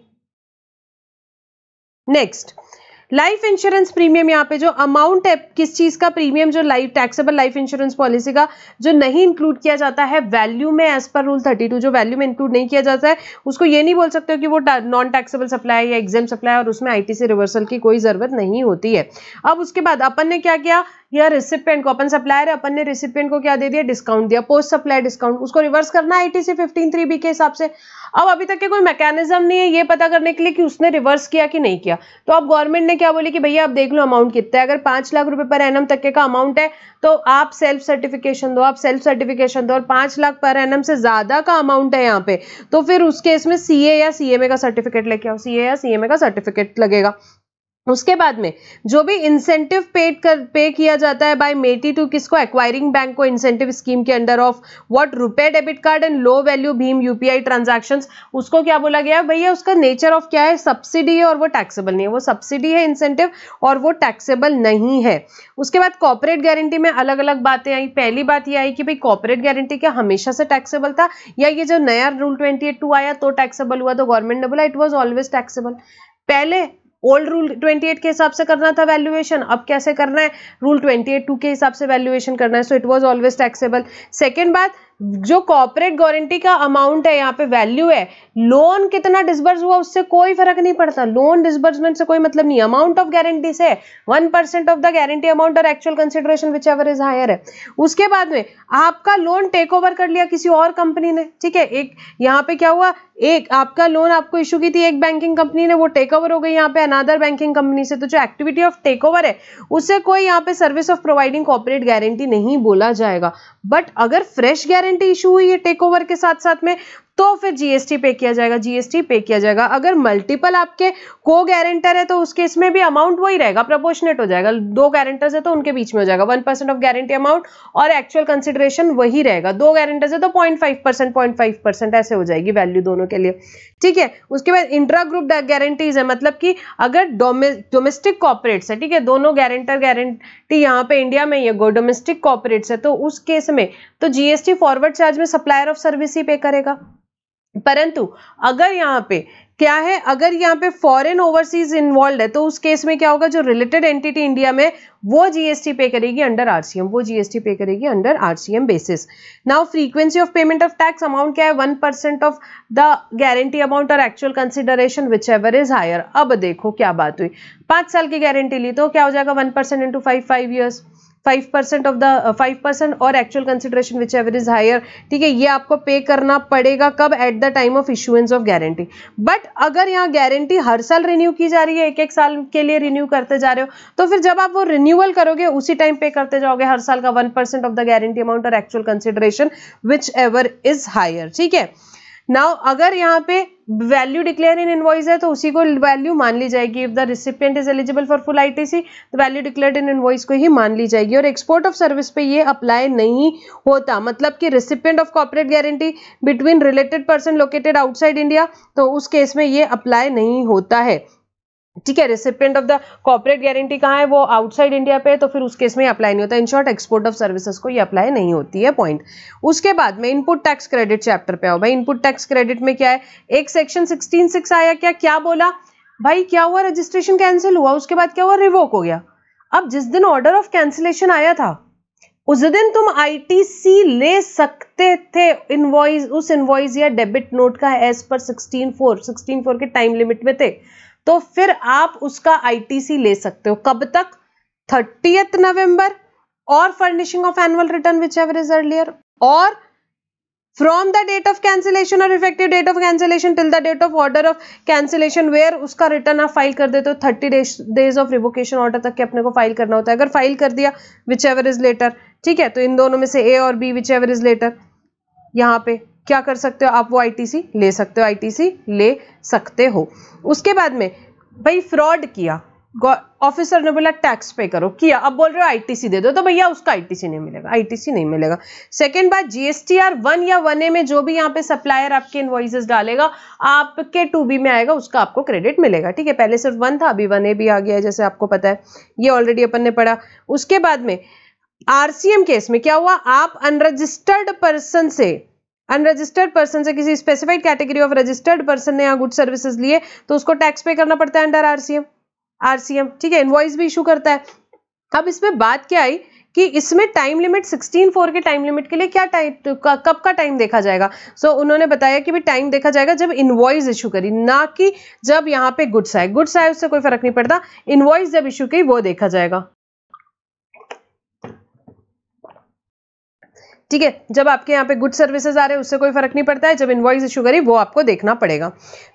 नेक्स्ट लाइफ इंश्योरेंस प्रीमियम, यहाँ पे जो अमाउंट है किस चीज का प्रीमियम, जो life taxable life insurance policy का जो नहीं इंक्लूड किया जाता है वैल्यू में एज पर रूल 32, जो वैल्यू में इंक्लूड नहीं किया जाता है उसको ये नहीं बोल सकते हो कि वो नॉन टैक्सेबल सप्लाई या एग्जाम सप्लाई और उसमें आईटीसी रिवर्सल की कोई जरूरत नहीं होती है। अब उसके बाद अपन ने क्या किया, या रिसिपिएंट को, अपन सप्लायर है, अपन ने रिसिपिएंट को क्या दे दिया, डिस्काउंट दिया, पोस्ट सप्लाई डिस्काउंट, उसको रिवर्स करना है आईटीसी 15(3)(b) के हिसाब से। अब अभी तक के कोई मैकेनिज्म नहीं है ये पता करने के लिए कि उसने रिवर्स किया कि नहीं किया। तो अब गवर्नमेंट ने क्या बोली कि भैया आप देख लो अमाउंट कितना है, अगर 5 लाख रुपए पर एनम तक के का अमाउंट है तो आप सेल्फ सर्टिफिकेशन दो, आप सेल्फ सर्टिफिकेशन दो, और 5 लाख पर एनम से ज्यादा का अमाउंट है यहाँ पे तो फिर उस केस में सीए या सीएमए का सर्टिफिकेट लेके आओ, सीए या सीएमए का सर्टिफिकेट लगेगा। उसके बाद में जो भी इंसेंटिव पे किया जाता है बाय मेटी टू किसको, एक्वायरिंग बैंक को, इंसेंटिव स्कीम के अंडर ऑफ व्हाट, रुपए debit card and low value Bhim UPI transactions, उसको क्या बोला गया भैया, उसका नेचर ऑफ क्या है, सब्सिडी है और वो टैक्सेबल नहीं है, वो सब्सिडी है इंसेंटिव और वो टैक्सेबल नहीं है। उसके बाद कॉर्पोरेट गारंटी में अलग अलग बातें आई। पहली बात ये आई कि भाई कॉर्पोरेट गारंटी क्या हमेशा से टैक्सेबल था या ये जो नया रूल 28(2) आया तो टैक्सेबल हुआ, तो गवर्नमेंट ने बोला इट वॉज ऑलवेज टैक्सेबल। पहले ओल्ड रूल 28 के हिसाब से करना था वैल्यूएशन, अब कैसे करना है, रूल 28(2) के हिसाब से वैल्यूएशन करना है, so it was always taxable. Second बात, जो कॉर्पोरेट गारंटी का अमाउंट है यहाँ पे वैल्यू है, लोन कितना डिसबर्स हुआ उससे कोई फर्क नहीं पड़ता, लोन डिसबर्समेंट से कोई मतलब नहीं, अमाउंट ऑफ गारंटी से 1% ऑफ द गारंटी अमाउंट और actual consideration which ever is higher है। उसके बाद में आपका लोन टेक ओवर कर लिया किसी और कंपनी ने, ठीक है, एक यहाँ पे क्या हुआ, एक आपका लोन आपको इशू की थी एक बैंकिंग कंपनी ने, वो टेक ओवर हो गई यहाँ पे अनदर बैंकिंग कंपनी से, तो जो एक्टिविटी ऑफ टेक ओवर है उससे कोई यहाँ पे service of providing corporate guarantee नहीं बोला जाएगा। बट अगर फ्रेश गारंटी इशू हुई है टेक ओवर के साथ साथ में तो फिर जीएसटी पे किया जाएगा, जीएसटी पे किया जाएगा। अगर मल्टीपल आपके को गारंटर है तो उस केस में भी अमाउंट वही रहेगा, प्रोपोर्शनेट हो जाएगा, 2 गारंटर्स है तो उनके बीच में हो जाएगा 1% ऑफ गारंटी अमाउंट और एक्चुअल कंसिडरेशन वही रहेगा, 2 गारंटर्स है तो 0.5% ऐसे हो जाएगी वैल्यू दोनों के लिए, ठीक है। उसके बाद इंट्रा ग्रुप गारंटीज है, मतलब कि अगर डोमेस्टिक कॉर्पोरेट्स है, ठीक है, दोनों गारंटी यहाँ पे इंडिया में ये डोमेस्टिक कॉर्पोरेट्स है तो उस केस में तो जीएसटी फॉरवर्ड चार्ज में सप्लायर ऑफ सर्विस ही पे करेगा। परंतु अगर यहाँ पे क्या है, अगर यहाँ पे फॉरेन ओवरसीज इन्वॉल्व है तो उस केस में क्या होगा, जो रिलेटेड एंटिटी इंडिया में वो जीएसटी पे करेगी अंडर आरसीएम, वो जीएसटी पे करेगी under RCM basis. Now frequency of payment of tax amount क्या है, 1% ऑफ द गारंटी अमाउंट और actual consideration which ever is higher. अब देखो क्या बात हुई, 5 साल की गारंटी ली तो क्या हो जाएगा 1% इंटू 5 ईयर्स, 5% ऑफ द 5% और actual consideration which ever is higher, ठीक है, ये आपको पे करना पड़ेगा कब, at the time of issuance of guarantee. But अगर यहाँ गारंटी हर साल रिन्यू की जा रही है, एक साल के लिए रिन्यू करते जा रहे हो, तो फिर जब आप वो रिन्यूअल करोगे उसी टाइम पे करते जाओगे हर साल का 1% ऑफ द गारंटी अमाउंट और actual consideration which ever is higher, ठीक है। नाउ अगर यहाँ पे वैल्यू डिक्लेयर इन इनवॉइस है तो उसी को वैल्यू मान ली जाएगी। If the recipient is eligible for full ITC तो वैल्यू डिक्लेयर्ड इन इनवॉइस को ही मान ली जाएगी। और एक्सपोर्ट ऑफ सर्विस पे ये अप्लाई नहीं होता, मतलब कि recipient of corporate guarantee between related person located outside India, तो उस केस में ये अप्लाई नहीं होता है, ठीक है। Recipient of the corporate guarantee कहाँ है, वो आउटसाइड इंडिया पे है, तो फिर उस केस में अप्लाई नहीं होता। In short export of services को ये अप्लाई नहीं होती है, पॉइंट। उसके बाद में इनपुट टैक्स क्रेडिट चैप्टर पे आओ भाई। इनपुट टैक्स क्रेडिट में क्या है, एक सेक्शन 16(6) आया, क्या बोला, भाई क्या हुआ, रजिस्ट्रेशन कैंसिल हुआ, उसके बाद क्या हुआ, रिवोक हो गया। अब जिस दिन ऑर्डर ऑफ कैंसिलेशन आया था उस दिन तुम आईटीसी ले सकते थे इनवॉइस, उस इनवॉइस या डेबिट नोट का एज पर 16/4 के टाइम लिमिट में थे, तो फिर आप उसका आईटीसी ले सकते हो कब तक, 30th नवंबर, और furnishing of annual return which ever is earlier, और from the date of cancellation और effective date of cancellation till the date of order of cancellation where उसका रिटर्न आप फाइल कर देते हो 30 डेज ऑफ रिवोकेशन ऑर्डर तक के अपने को फाइल करना होता है। अगर फाइल कर दिया विच एवर इज लेटर, ठीक है, तो इन दोनों में से ए और B which ever is later, यहाँ पे क्या कर सकते हो आप, वो आईटीसी ले सकते हो, आईटीसी ले सकते हो। उसके बाद में भाई फ्रॉड किया, ऑफिसर ने बोला टैक्स पे करो, किया, अब बोल रहे हो आईटीसी दे दो, तो भैया उसका आईटीसी नहीं मिलेगा, आईटीसी नहीं मिलेगा। सेकंड बात, जीएसटीआर 1 या 1A में जो भी यहाँ पे सप्लायर आपके इनवॉइसेस डालेगा आपके 2B में आएगा, उसका आपको क्रेडिट मिलेगा, ठीक है। पहले सिर्फ 1 था, अभी 1A भी आ गया है, जैसे आपको पता है, ये ऑलरेडी अपन ने पढ़ा। उसके बाद में आरसीएम केस में क्या हुआ, आप अनरजिस्टर्ड पर्सन से किसी specified category of registered person ने यहाँ गुड सर्विसेज लिए तो उसको टैक्स पे करना पड़ता है अंडर आरसीएम, ठीक है, इनवॉइस भी इशू करता है। अब इसमें बात क्या आई कि इसमें टाइम लिमिट 16/4 के टाइम लिमिट के लिए क्या टाइम, कब का टाइम देखा जाएगा। सो उन्होंने बताया कि भी टाइम देखा जाएगा जब इनवॉइस इशू करी, ना कि जब यहाँ पे गुड्स आए उससे कोई फर्क नहीं पड़ता, इनवॉइस जब इशू की वो देखा जाएगा, ठीक है। जब आपके यहाँ पे गुड सर्विसेज आ रहे हैं उससे कोई फर्क नहीं पड़ता है, जब इनवॉइस इशू करी वो आपको देखना पड़ेगा।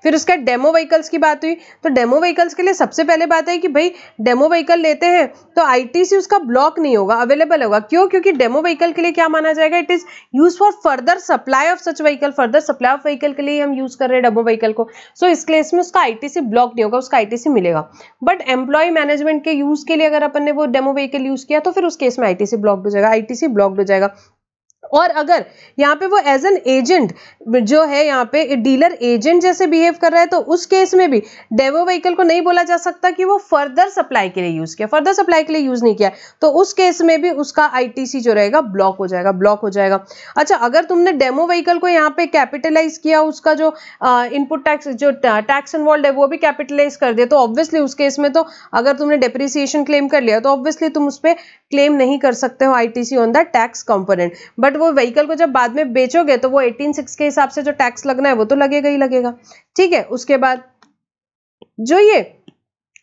फिर उसका डेमो व्हीकल्स की बात हुई, तो डेमो व्हीकल्स के लिए सबसे पहले बात है कि भाई डेमो व्हीकल लेते हैं तो आईटीसी उसका ब्लॉक नहीं होगा, अवेलेबल होगा, क्यों, क्योंकि डेमो व्हीकल के लिए क्या माना जाएगा, it is use for further supply of such vehicle, further supply of vehicle के लिए हम यूज कर रहे हैं डेमो व्हीकल को। सो इस केस में उसका आईटीसी ब्लॉक नहीं होगा, उसका आईटीसी मिलेगा। बट एम्प्लॉय मैनेजमेंट के यूज के लिए अगर अपन ने वो डेमो व्हीकल यूज किया तो फिर उस केस में आईटीसी ब्लॉक हो जाएगा, आईटीसी ब्लॉक हो जाएगा। और अगर यहाँ पे वो एज एन एजेंट जो है, यहाँ पे डीलर एजेंट जैसे बिहेव कर रहा है, तो उस केस में भी डेमो व्हीकल को नहीं बोला जा सकता कि वो फर्दर सप्लाई के लिए यूज किया, फर्दर सप्लाई के लिए यूज नहीं किया, तो उस केस में भी उसका आईटीसी जो रहेगा ब्लॉक हो जाएगा। अच्छा, अगर तुमने डेमो व्हीकल को यहाँ पे कैपिटलाइज किया, उसका जो इनपुट टैक्स, जो टैक्स इन्वॉल्व है वो भी कैपिटलाइज कर दिया, तो ऑब्वियसली उस केस में तो अगर तुमने डेप्रिसिएशन क्लेम कर लिया तो ऑब्वियसली तुम उस पर क्लेम नहीं कर सकते हो ITC on the tax component. But वो व्हीकल को जब बाद में बेचोगे तो वो 18(6) के हिसाब से जो टैक्स लगना है वो तो लगेगा ही लगेगा, ठीक है। उसके बाद जो ये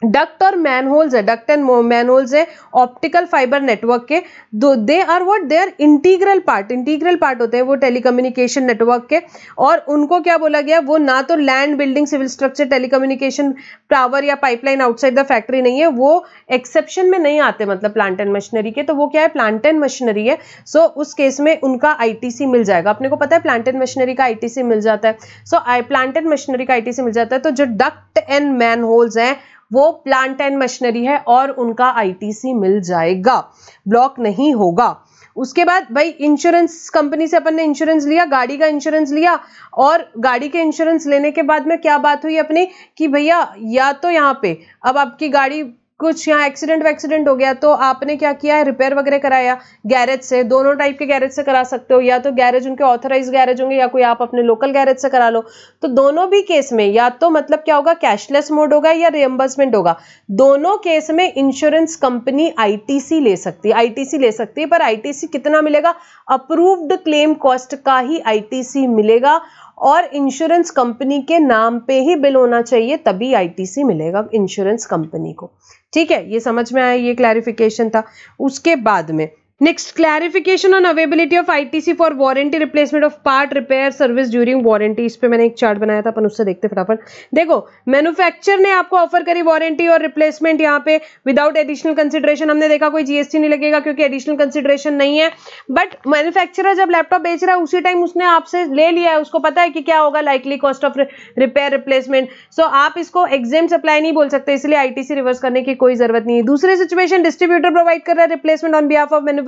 डक्ट और मैनहोल्स है, डक्ट एंड मैनहोल्स है ऑप्टिकल फाइबर नेटवर्क के, they are what, they are integral part होते हैं वो टेलीकम्युनिकेशन नेटवर्क के। और उनको क्या बोला गया, वो ना तो land, building, civil structure, telecommunication tower या पाइपलाइन आउटसाइड द फैक्ट्री नहीं है, वो एक्सेप्शन में नहीं आते, मतलब प्लांट एंड मशीनरी के, तो वो क्या है, प्लांट एंड मशीनरी है। सो उस केस में उनका आईटीसी मिल जाएगा, अपने को पता है प्लांट एंड मशीनरी का आईटीसी मिल जाता है। सो प्लांट एंड मशीनरी का आईटीसी मिल जाता है, तो जो डक्ट एंड मैनहोल्स हैं वो प्लांट एंड मशीनरी है और उनका आईटीसी मिल जाएगा, ब्लॉक नहीं होगा। उसके बाद भाई इंश्योरेंस कंपनी से अपन ने इंश्योरेंस लिया, गाड़ी का इंश्योरेंस लिया, और गाड़ी के इंश्योरेंस लेने के बाद में क्या बात हुई अपनी कि भैया या तो यहाँ पे अब आपकी गाड़ी कुछ यहाँ एक्सीडेंट हो गया तो आपने क्या किया है, रिपेयर वगैरह कराया गैरेज से, दोनों टाइप के गैरेज से करा सकते हो, या तो गैरेज उनके ऑथराइज गैरेज होंगे या कोई आप अपने लोकल गैरेज से करा लो। तो दोनों भी केस में या तो मतलब क्या होगा, कैशलेस मोड होगा या रिएम्बर्समेंट होगा, दोनों केस में इंश्योरेंस कंपनी आईटीसी ले सकती है, पर आईटीसी कितना मिलेगा, अप्रूव्ड क्लेम कॉस्ट का ही आईटीसी मिलेगा, और इंश्योरेंस कंपनी के नाम पे ही बिल होना चाहिए, तभी आईटीसी मिलेगा इंश्योरेंस कंपनी को, ठीक है। ये समझ में आया, ये क्लैरिफिकेशन था। उसके बाद में next, clarification on availability of ITC for warranty replacement of part repair service during warranty. इस पे मैंने एक चार्ट बनाया था, अपन उससे देखते फटाफट। देखो, मैन्युफैक्चर ने आपको ऑफर करी वारंटी और रिप्लेसमेंट यहाँ पे विदाउट एडिशनल कंसिडरेशन। हमने देखा कोई जीएसटी नहीं लगेगा क्योंकि एडिशनल कंसिडरेशन नहीं है, बट मैन्युफैक्चरर जब लैपटॉप बेच रहा है उसी टाइम उसने आपसे ले लिया है, उसको पता है कि क्या होगा likely cost of repair replacement. So आप इसको एग्जेम सप्लाई नहीं बोल सकते, इसलिए आईटीसी रिवर्स करने की कोई जरूरत नहीं है। दूसरी सिचुएशन, डिस्ट्रीब्यूटर प्रोवाइड कर रहा है replacement on behalf of manufacturer,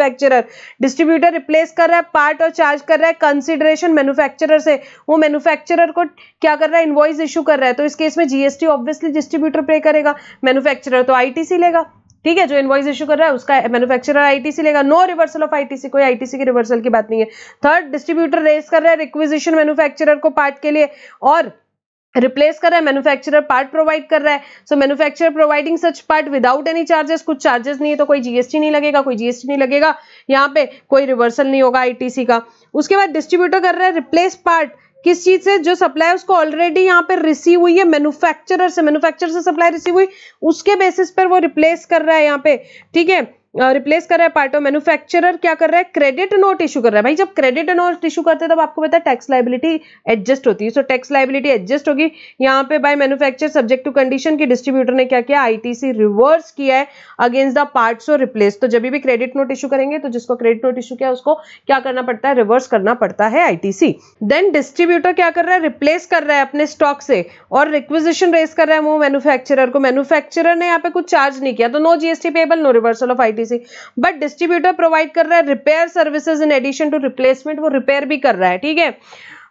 distributor replace कर रहा है पार्ट और चार्ज कर रहा है कंसीडरेशन मैन्युफैक्चरर से, वो मैन्युफैक्चरर को क्या कर रहा है, इनवॉइस इशू कर रहा है, तो इस केस में जीएसटी ऑब्वियसली डिस्ट्रीब्यूटर पे करेगा, मैन्युफैक्चरर तो आईटीसी लेगा, ठीक है। जो इनवॉइस इशू कर रहा है उसका मैन्युफैक्चरर आईटीसी लेगा, नो रिवर्सल ऑफ आईटीसी, कोई आईटीसी की रिवर्सल की बात नहीं है। थर्ड, डिस्ट्रीब्यूटर रेज कर रहा है रिक्विजिशन मैन्युफैक्चरर को पार्ट के लिए, और रिप्लेस कर रहा है, मैन्युफैक्चरर पार्ट प्रोवाइड कर रहा है, so manufacturer providing such part without any charges, कुछ चार्जेस नहीं है तो कोई जीएसटी नहीं लगेगा, कोई जीएसटी नहीं लगेगा, यहाँ पे कोई रिवर्सल नहीं होगा आईटीसी का। उसके बाद डिस्ट्रीब्यूटर कर रहा है रिप्लेस पार्ट, किस चीज से, जो सप्लाई उसको ऑलरेडी यहाँ पे रिसीव हुई है मैन्युफैक्चरर से सप्लाई रिसीव हुई, उसके बेसिस पर वो रिप्लेस कर रहा है यहाँ पे, ठीक है, रिप्लेस कर रहा है पार्ट ऑफ। मैन्युफैक्चरर क्या कर रहा है, क्रेडिट नोट इशू कर रहा है। भाई जब क्रेडिट नोट इशू करते हैं तब आपको पता है टैक्स लायबिलिटी एडजस्ट होती है, सो टैक्स लायबिलिटी एडजस्ट होगी यहाँ पे by manufacture subject to condition की डिस्ट्रीब्यूटर ने क्या किया, आईटीसी रिवर्स किया है अगेंस्ट द पार्ट्स और रिप्लेस। तो जब भी क्रेडिट नोट इशू करेंगे तो जिसको क्रेडिट नोट इशू किया उसको क्या करना पड़ता है, रिवर्स करना पड़ता है आईटीसी। देन डिस्ट्रीब्यूटर क्या कर रहा है, रिप्लेस कर रहा है अपने स्टॉक से और रिक्विजिशन रेज कर रहा है वो मैन्युफैक्चरर को। मैन्युफैक्चरर ने यहाँ पे कुछ चार्ज नहीं किया तो no GST payable, no reversal of ITC. But distributor provide कर रहा है repair services in addition to replacement, वो रिपेयर भी कर रहा है, ठीक है,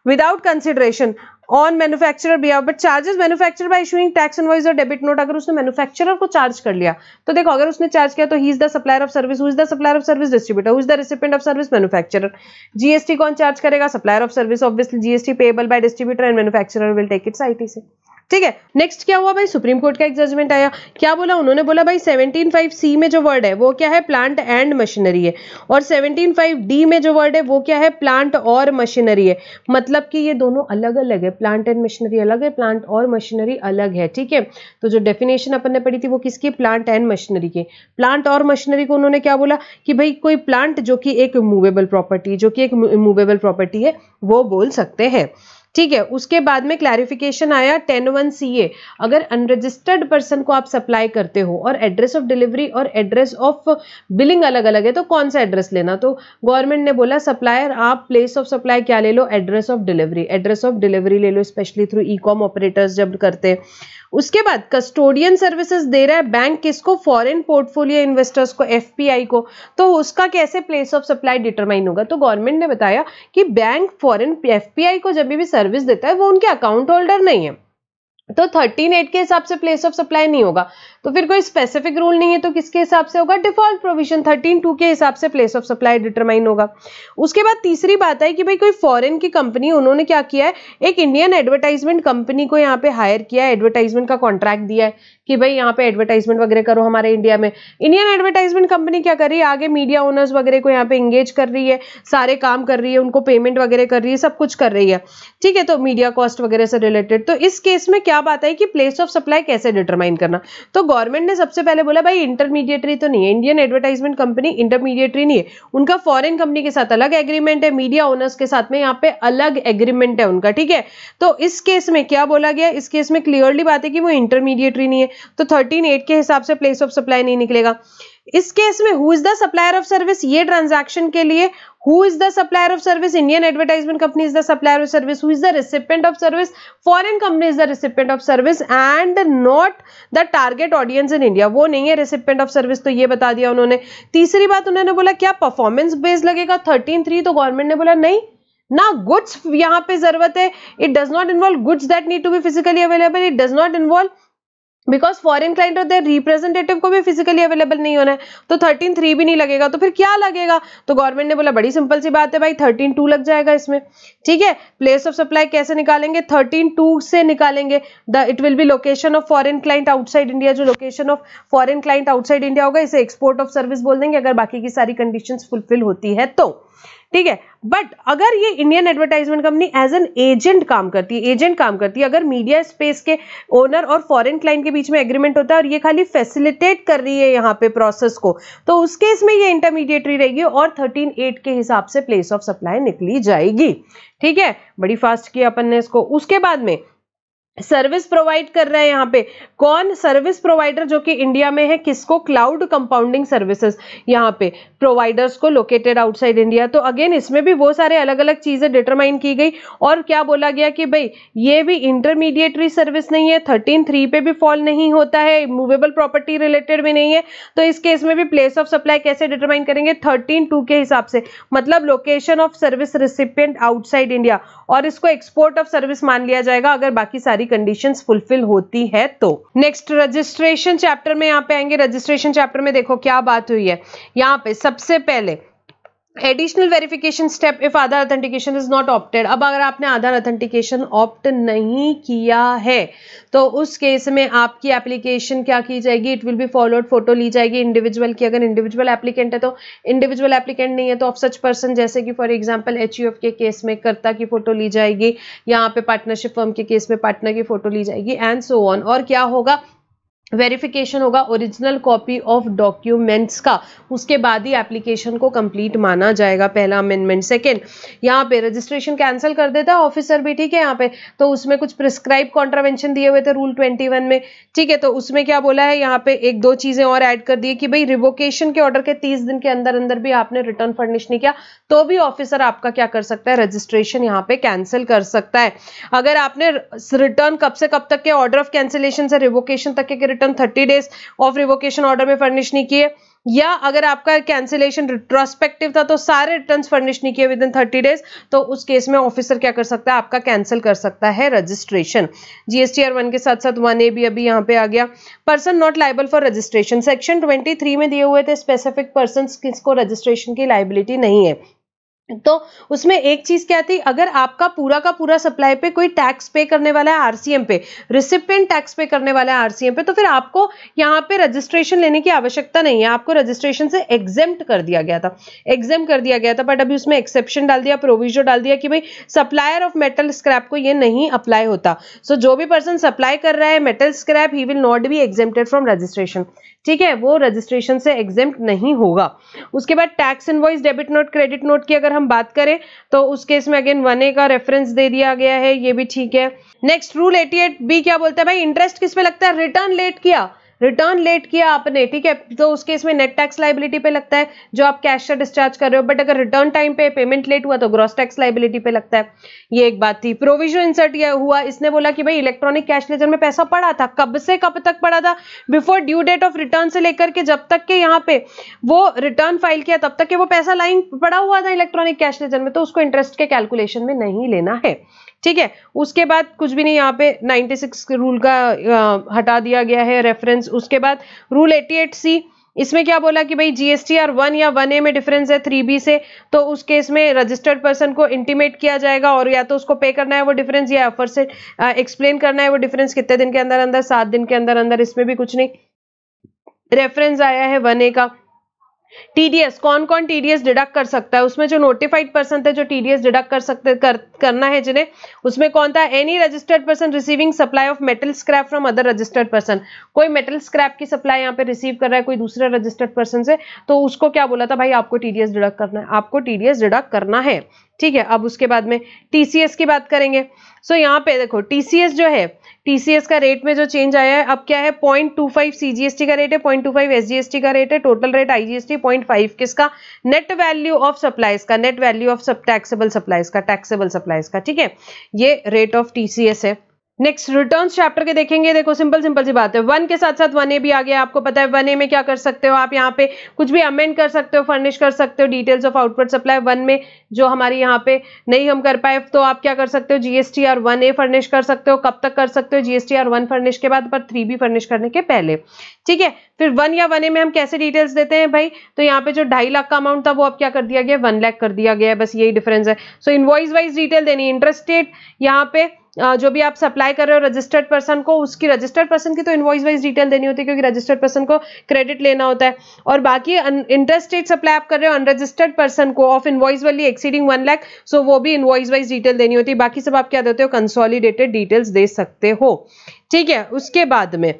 without consideration on manufacturer behalf, but charges manufacturer by issuing tax invoice और डेबिट नोट। अगर उसने मैन्युफैक्चरर को चार्ज कर लिया तो देखो, अगर उसने चार्ज किया तो he is the supplier of service, who is the supplier of service, distributor, who is the recipient of service, manufacturer. GST कौन चार्ज करेगा, supplier of service, obviously GST payable by distributor and manufacturer will take its ITC, ठीक है। Next क्या हुआ भाई, supreme court का एक judgement आया, क्या बोला उन्होंने, बोला भाई 17(5)(c) में जो वर्ड है वो क्या है, प्लांट एंड मशीनरी है, और 17(5)(d) में जो वर्ड है वो क्या है, प्लांट और मशीनरी है। मतलब कि ये दोनों अलग अलग है, प्लांट एंड मशीनरी अलग है, प्लांट और मशीनरी अलग है, ठीक है। तो जो डेफिनेशन अपन ने पढ़ी थी वो किसकी, प्लांट एंड मशीनरी की। प्लांट और मशीनरी को उन्होंने क्या बोला कि भाई कोई प्लांट जो कि एक मूवेबल प्रॉपर्टी है वो बोल सकते हैं, ठीक है। उसके बाद में क्लैरिफिकेशन आया 10(1)(ca), अगर अनरजिस्टर्ड पर्सन को आप सप्लाई करते हो और एड्रेस ऑफ डिलीवरी और एड्रेस ऑफ बिलिंग अलग अलग है तो कौन सा एड्रेस लेना, तो गवर्नमेंट ने बोला सप्लायर आप प्लेस ऑफ सप्लाई क्या ले लो, एड्रेस ऑफ डिलीवरी ले लो, specially through e com operators जब करते हैं। उसके बाद कस्टोडियन सर्विसेज दे रहा है बैंक किसको, फॉरेन पोर्टफोलियो इन्वेस्टर्स को, एफपीआई को, तो उसका कैसे प्लेस ऑफ सप्लाई डिटरमाइन होगा, तो गवर्नमेंट ने बताया कि बैंक फॉरेन एफपीआई को जब भी सर्विस देता है वो उनके अकाउंट होल्डर नहीं है, तो 13(8) के हिसाब से प्लेस ऑफ सप्लाई नहीं होगा। तो फिर कोई स्पेसिफिक रूल नहीं है तो किसके हिसाब से होगा, डिफॉल्ट प्रोविजन 13(2) के हिसाब से प्लेस ऑफ सप्लाई डिटरमाइन होगा। उसके बाद तीसरी बात है कि भाई कोई फॉरेन की कंपनी, उन्होंने क्या किया है, एक इंडियन एडवर्टाइजमेंट कंपनी को यहाँ पे हायर किया है, एडवर्टाइजमेंट का कॉन्ट्रैक्ट दिया है कि भाई यहाँ पे एडवर्टाइजमेंट वगैरह करो हमारे इंडिया में। इंडियन एडवर्टाइजमेंट कंपनी क्या कर रही है, आगे मीडिया ओनर्स वगैरह को यहाँ पे इंगेज कर रही है, सारे काम कर रही है, उनको पेमेंट वगैरह कर रही है, सब कुछ कर रही है, ठीक है, तो मीडिया कॉस्ट वगैरह से रिलेटेड। तो इस केस में क्या बात है कि प्लेस ऑफ सप्लाई कैसे डिटरमाइन करना, तो गवर्नमेंट ने सबसे पहले बोला भाई इंटरमीडिएटरी तो नहीं है, इंडियन एडवर्टाइजमेंट कंपनी इंटरमीडिएटरी नहीं है, उनका फॉरेन कंपनी के साथ अलग एग्रीमेंट है, मीडिया ओनर्स के साथ में यहाँ पे अलग एग्रीमेंट है उनका, ठीक है। तो इस केस में क्या बोला गया, इस केस में क्लियरली बात है कि वो इंटरमीडिएटरी नहीं है, तो 13(8) के हिसाब से प्लेस ऑफ सप्लाई नहीं निकलेगा। इस केस में who is the supplier of service, ये ट्रांजैक्शन के लिए who is the supplier of service, Indian advertisement company is the supplier of service, who is the recipient of service, foreign company is the recipient of service and not the target audience in India, वो नहीं है recipient of service, तो ये बता दिया उन्होंने। तीसरी बात उन्होंने बोला क्या परफॉर्मेंस बेस्ड लगेगा 13(3), तो गवर्नमेंट ने बोला नहीं ना, गुड्स यहाँ पे जरूरत है, it does not involve goods that need to be physically available, it does not involve because foreign client और देयर रिप्रेजेंटेटिव को भी फिजिकली अवेलेबल नहीं होना है, तो 13(3) भी नहीं लगेगा, तो फिर क्या लगेगा, तो गवर्नमेंट ने बोला बड़ी सिंपल सी बात है भाई 13(2) लग जाएगा इसमें, ठीक है। प्लेस ऑफ सप्लाई कैसे निकालेंगे, 13(2) से निकालेंगे, it will be location of foreign client outside India, जो location of foreign client outside India होगा इसे एक्सपोर्ट ऑफ सर्विस बोल देंगे अगर बाकी की सारी कंडीशंस फुलफिल होती है तो, ठीक है। बट अगर ये Indian advertisement company as an agent काम करती है, अगर मीडिया स्पेस के ओनर और फॉरेन क्लाइंट के बीच में एग्रीमेंट होता है और ये खाली फैसिलिटेट कर रही है यहाँ पे प्रोसेस को, तो उस केस में ये इंटरमीडिएटरी रहेगी और 13(8) के हिसाब से प्लेस ऑफ सप्लाई निकली जाएगी, ठीक है। बड़ी फास्ट किया अपन ने इसको। उसके बाद में सर्विस प्रोवाइड कर रहा है यहाँ पे कौन, सर्विस प्रोवाइडर जो कि इंडिया में है, किसको, क्लाउड कंपाउंडिंग सर्विसेज यहाँ पे प्रोवाइडर्स को लोकेटेड आउटसाइड इंडिया। तो अगेन इसमें भी वो सारे अलग अलग चीजें डिटरमाइन की गई और क्या बोला गया कि भाई ये भी इंटरमीडिएटरी सर्विस नहीं है, 13(3) पे भी फॉल नहीं होता है, मूवेबल प्रॉपर्टी रिलेटेड भी नहीं है, तो इस केस में भी प्लेस ऑफ सप्लाई कैसे डिटरमाइन करेंगे, 13(2) के हिसाब से, मतलब location of service recipient outside India, और इसको एक्सपोर्ट ऑफ सर्विस मान लिया जाएगा अगर बाकी सारी कंडीशंस फुलफिल होती है तो। नेक्स्ट रजिस्ट्रेशन चैप्टर में यहाँ पे आएंगे। रजिस्ट्रेशन चैप्टर में देखो क्या बात हुई है, यहाँ पे सबसे पहले additional verification step if Aadhaar authentication is not opted. अब अगर आपने आधार ऑथेंटिकेशन ऑप्ट नहीं किया है तो उस केस में आपकी एप्लीकेशन क्या की जाएगी, it will be followed, photo ली जाएगी इंडिविजुअल की। अगर इंडिविजुअल एप्लीकेंट है तो इंडिविजुअल, एप्लीकेंट नहीं है तो ऑफ सच पर्सन, जैसे कि फॉर एग्जांपल HUF के केस में कर्ता की फोटो ली जाएगी, यहाँ पे पार्टनरशिप फर्म के केस में पार्टनर की फोटो ली जाएगी एंड सो ऑन। और क्या होगा, वेरिफिकेशन होगा ओरिजिनल कॉपी ऑफ डॉक्यूमेंट्स का, उसके बाद ही एप्लीकेशन को कंप्लीट माना जाएगा। पहला अमेंडमेंट। सेकंड, यहाँ पे रजिस्ट्रेशन कैंसिल कर देता है ऑफिसर भी, ठीक है। यहाँ पे तो उसमें कुछ प्रिस्क्राइब कॉन्ट्रावेंशन दिए हुए थे रूल 21 में, ठीक है। तो उसमें क्या बोला है, यहाँ पे एक दो चीजें और ऐड कर दी कि भाई रिवोकेशन के ऑर्डर के 30 दिन के अंदर अंदर भी आपने रिटर्न फर्निश नहीं किया तो भी ऑफिसर आपका क्या कर सकता है, रजिस्ट्रेशन यहाँ पे कैंसिल कर सकता है। अगर आपने रिटर्न कब से कब तक के ऑर्डर ऑफ कैंसिलेशन से रिवोकेशन तक के 30 डेज ऑफ रिवोकेशन ऑर्डर में फर्निश नहीं किए, या अगर आपका कैंसिलेशन रिट्रोस्पेक्टिव था तो सारे रिटर्न्स फर्निश नहीं किए विद इन 30 डेज, तो उस केस में ऑफिसर क्या कर सकता है, आपका कैंसिल कर सकता है रजिस्ट्रेशन। GSTR 1 के साथ साथ 1A भी अभी यहाँ पे आ गया। Person not liable for registration, section 23 में दिए हुए थे स्पेसिफिक पर्सन किसको रजिस्ट्रेशन की लाइबिलिटी नहीं है। तो उसमें एक चीज क्या थी, अगर आपका पूरा का पूरा सप्लाई पे कोई टैक्स पे करने वाला है RCM पे, रिसिपिएंट टैक्स पे करने वाला है RCM पे, तो फिर आपको यहाँ पे रजिस्ट्रेशन लेने की आवश्यकता नहीं है, आपको रजिस्ट्रेशन से एग्जेम्प्ट कर दिया गया था, बट अभी उसमें एक्सेप्शन डाल दिया, प्रोविजो डाल दिया कि भाई सप्लायर ऑफ मेटल स्क्रैप को ये नहीं अप्लाई होता। सो जो भी पर्सन सप्लाई कर रहा है metal scrap, he will not be exempted from registration, ठीक है, वो रजिस्ट्रेशन से एग्जेम्प्ट नहीं होगा। उसके बाद tax invoice, debit note, credit note की अगर हम बात करें तो उस केस में अगेन 1A का रेफरेंस दे दिया गया है, ये भी ठीक है। नेक्स्ट रूल 88B क्या बोलता है, भाई इंटरेस्ट किस पे लगता है, रिटर्न लेट किया आपने, ठीक है, तो उस केस में नेट टैक्स लाइबिलिटी पे लगता है जो आप कैश से डिस्चार्ज कर रहे हो, बट अगर रिटर्न टाइम पे पेमेंट लेट हुआ तो ग्रॉस टैक्स लाइबिलिटी पे लगता है। ये एक बात थी। प्रोविजन इंसर्ट हुआ, इसने बोला कि भाई इलेक्ट्रॉनिक कैश लेजर में पैसा पड़ा था, कब से कब तक पड़ा था, before due date of return से लेकर के जब तक के यहाँ पे वो रिटर्न फाइल किया तब तक के वो पैसा लाइन पड़ा हुआ था इलेक्ट्रॉनिक कैश लेजर में, तो उसको इंटरेस्ट के कैलकुलेशन में नहीं लेना है, ठीक है। उसके बाद कुछ भी नहीं, यहाँ पे 96 रूल का हटा दिया गया है रेफरेंस। उसके बाद रूल 88C, इसमें क्या बोला कि भाई GSTR 1 या 1A में डिफरेंस है 3B से, तो उस केस में रजिस्टर्ड पर्सन को इंटीमेट किया जाएगा और या तो उसको पे करना है वो डिफरेंस, या ऑफर से एक्सप्लेन करना है वो डिफरेंस कितने दिन के अंदर अंदर, 7 दिन के अंदर अंदर। इसमें भी कुछ नहीं, रेफरेंस आया है 1A का। TDS, कौन कौन TDS डिडक्ट कर सकता है, उसमें जो नोटिफाइड पर्सन थे जो TDS डिडक्ट कर सकते करना है जिन्हें, उसमें कौन था, any registered person receiving supply of metal scrap from other registered person. कोई मेटल स्क्रैप की सप्लाई यहाँ पे रिसीव कर रहा है कोई दूसरे रजिस्टर्ड पर्सन से, तो उसको क्या बोला था, भाई आपको TDS डिडक्ट करना है, आपको TDS डिडक्ट करना है, ठीक है। अब उसके बाद में TCS की बात करेंगे। सो यहाँ पे देखो TCS जो है, TCS का रेट में जो चेंज आया है अब क्या है, 0.25 CGST का रेट है, 0.25 SGST का रेट है, टोटल रेट IGST 0.5 किसका, नेट वैल्यू ऑफ सप्लाईज का, net value of taxable supplies का, ठीक है, ये रेट ऑफ TCS है। नेक्स्ट रिटर्न्स चैप्टर के देखेंगे। देखो सिंपल सी बात है, 1 के साथ साथ 1A भी आ गया। आपको पता है 1A में क्या कर सकते हो आप, यहाँ पे कुछ भी अमेंड कर सकते हो, फर्निश कर सकते हो डिटेल्स ऑफ आउटपुट सप्लाई। 1 में जो हमारी यहाँ पे नहीं हम कर पाए तो आप क्या कर सकते हो, GSTR 1A फर्निश कर सकते हो। कब तक कर सकते हो, GSTR 1 फर्निश के बाद, पर 3B फर्निश करने के पहले, ठीक है। फिर 1 या 1A में हम कैसे डिटेल्स देते हैं भाई, तो यहाँ पे जो 2.5 लाख का अमाउंट था वो अब क्या कर दिया गया, 1 लाख कर दिया गया है, बस यही डिफरेंस है। सो इनवॉइस वाइज डिटेल देनी, इंटरेस्ट रेट, यहाँ पे जो भी आप सप्लाई कर रहे हो रजिस्टर्ड पर्सन को, उसकी रजिस्टर्ड पर्सन की तो इनवॉइस वाइज डिटेल देनी होती है क्योंकि रजिस्टर्ड पर्सन को क्रेडिट लेना होता है। और बाकी इंटरेस्ट रेट सप्लाई आप कर रहे हो अनरजिस्टर्ड पर्सन को of invoice value exceeding 1 lakh, so वो भी इनवॉइस वाइज डिटेल देनी होती है। बाकी सब आप क्या देते हो, कंसोलिडेटेड डिटेल्स दे सकते हो, ठीक है। उसके बाद में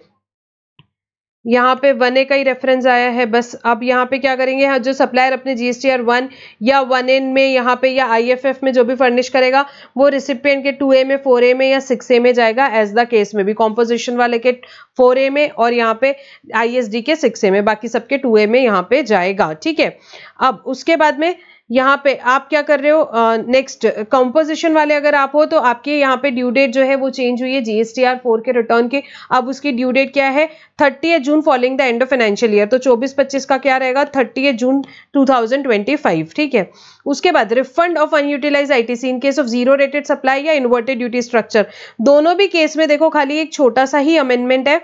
यहाँ पे 1A का ही रेफरेंस आया है बस। अब यहाँ पे क्या करेंगे, जो सप्लायर अपने GSTR 1 या 1N में यहाँ पे या IFF में जो भी फर्निश करेगा वो रिसिपिएंट के 2A में, 4A में या 6A में जाएगा, एज द केस में भी। कॉम्पोजिशन वाले के 4A में और यहाँ पे ISD के 6A में, बाकी सबके 2A में यहाँ पे जाएगा, ठीक है। अब उसके बाद में यहाँ पे आप क्या कर रहे हो, नेक्स्ट कंपोजिशन वाले अगर आप हो तो आपके यहाँ पे ड्यू डेट जो है वो चेंज हुई है GSTR 4 के रिटर्न की। अब उसकी ड्यू डेट क्या है, 30 June following the end of financial year. तो 24-25 का क्या रहेगा, 30 जून 2025, ठीक है। उसके बाद refund of unutilise ITC in case of zero rated supply या इन्वर्टेड ड्यूटी स्ट्रक्चर। दोनों भी केस में देखो खाली एक छोटा सा ही अमेंडमेंट है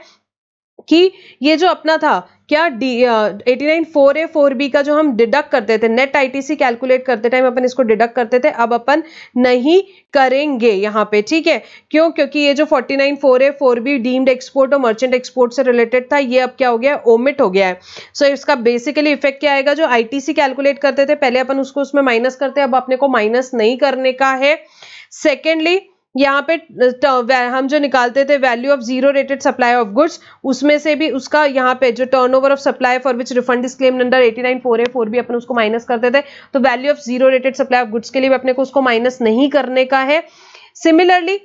कि ये जो अपना था क्या 89(4)(a)(4)(b) का जो हम डिडक्ट करते थे, नेट आईटीसी कैलकुलेट करते टाइम अपन इसको डिडक्ट करते थे, अब अपन नहीं करेंगे यहाँ पे, ठीक है। क्यों? क्योंकि ये जो 49(4)(a)(4)(b) डीम्ड एक्सपोर्ट और मर्चेंट एक्सपोर्ट से रिलेटेड था, ये अब क्या हो गया, ओमिट हो गया है। सो इसका बेसिकली इफेक्ट क्या आएगा, जो आईटीसी कैलकुलेट करते थे पहले अपन उसको उसमें माइनस करते हैं, अब अपने को माइनस नहीं करने का है। सेकेंडली यहाँ पे हम जो निकालते the value of zero rated supply of goods, उसमें से भी उसका यहाँ पे जो turnover of supply for which refund is claimed under 89(4)(a)(4)(b) अपन उसको माइनस करते थे, तो value of zero rated supply of goods के लिए भी अपने को उसको माइनस नहीं करने का है। सिमिलरली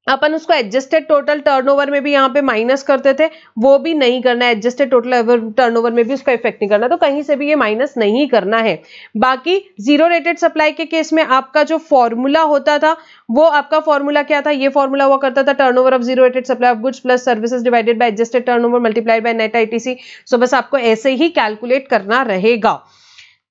अपन उसको एडजस्टेड टोटल टर्नओवर में भी यहाँ पे माइनस करते थे, वो भी नहीं करना है, एडजस्टेड टोटल टर्नओवर में भी उसका इफेक्ट नहीं करना, तो कहीं से भी ये माइनस नहीं करना है। बाकी जीरो रेटेड सप्लाई के केस में आपका जो फॉर्मूला होता था, वो आपका फॉर्मूला क्या था, ये फॉर्मूला हुआ करता था turnover of zero rated supply of goods plus services divided by adjusted turnover multiplied by net ITC. So बस आपको ऐसे ही कैलकुलेट करना रहेगा,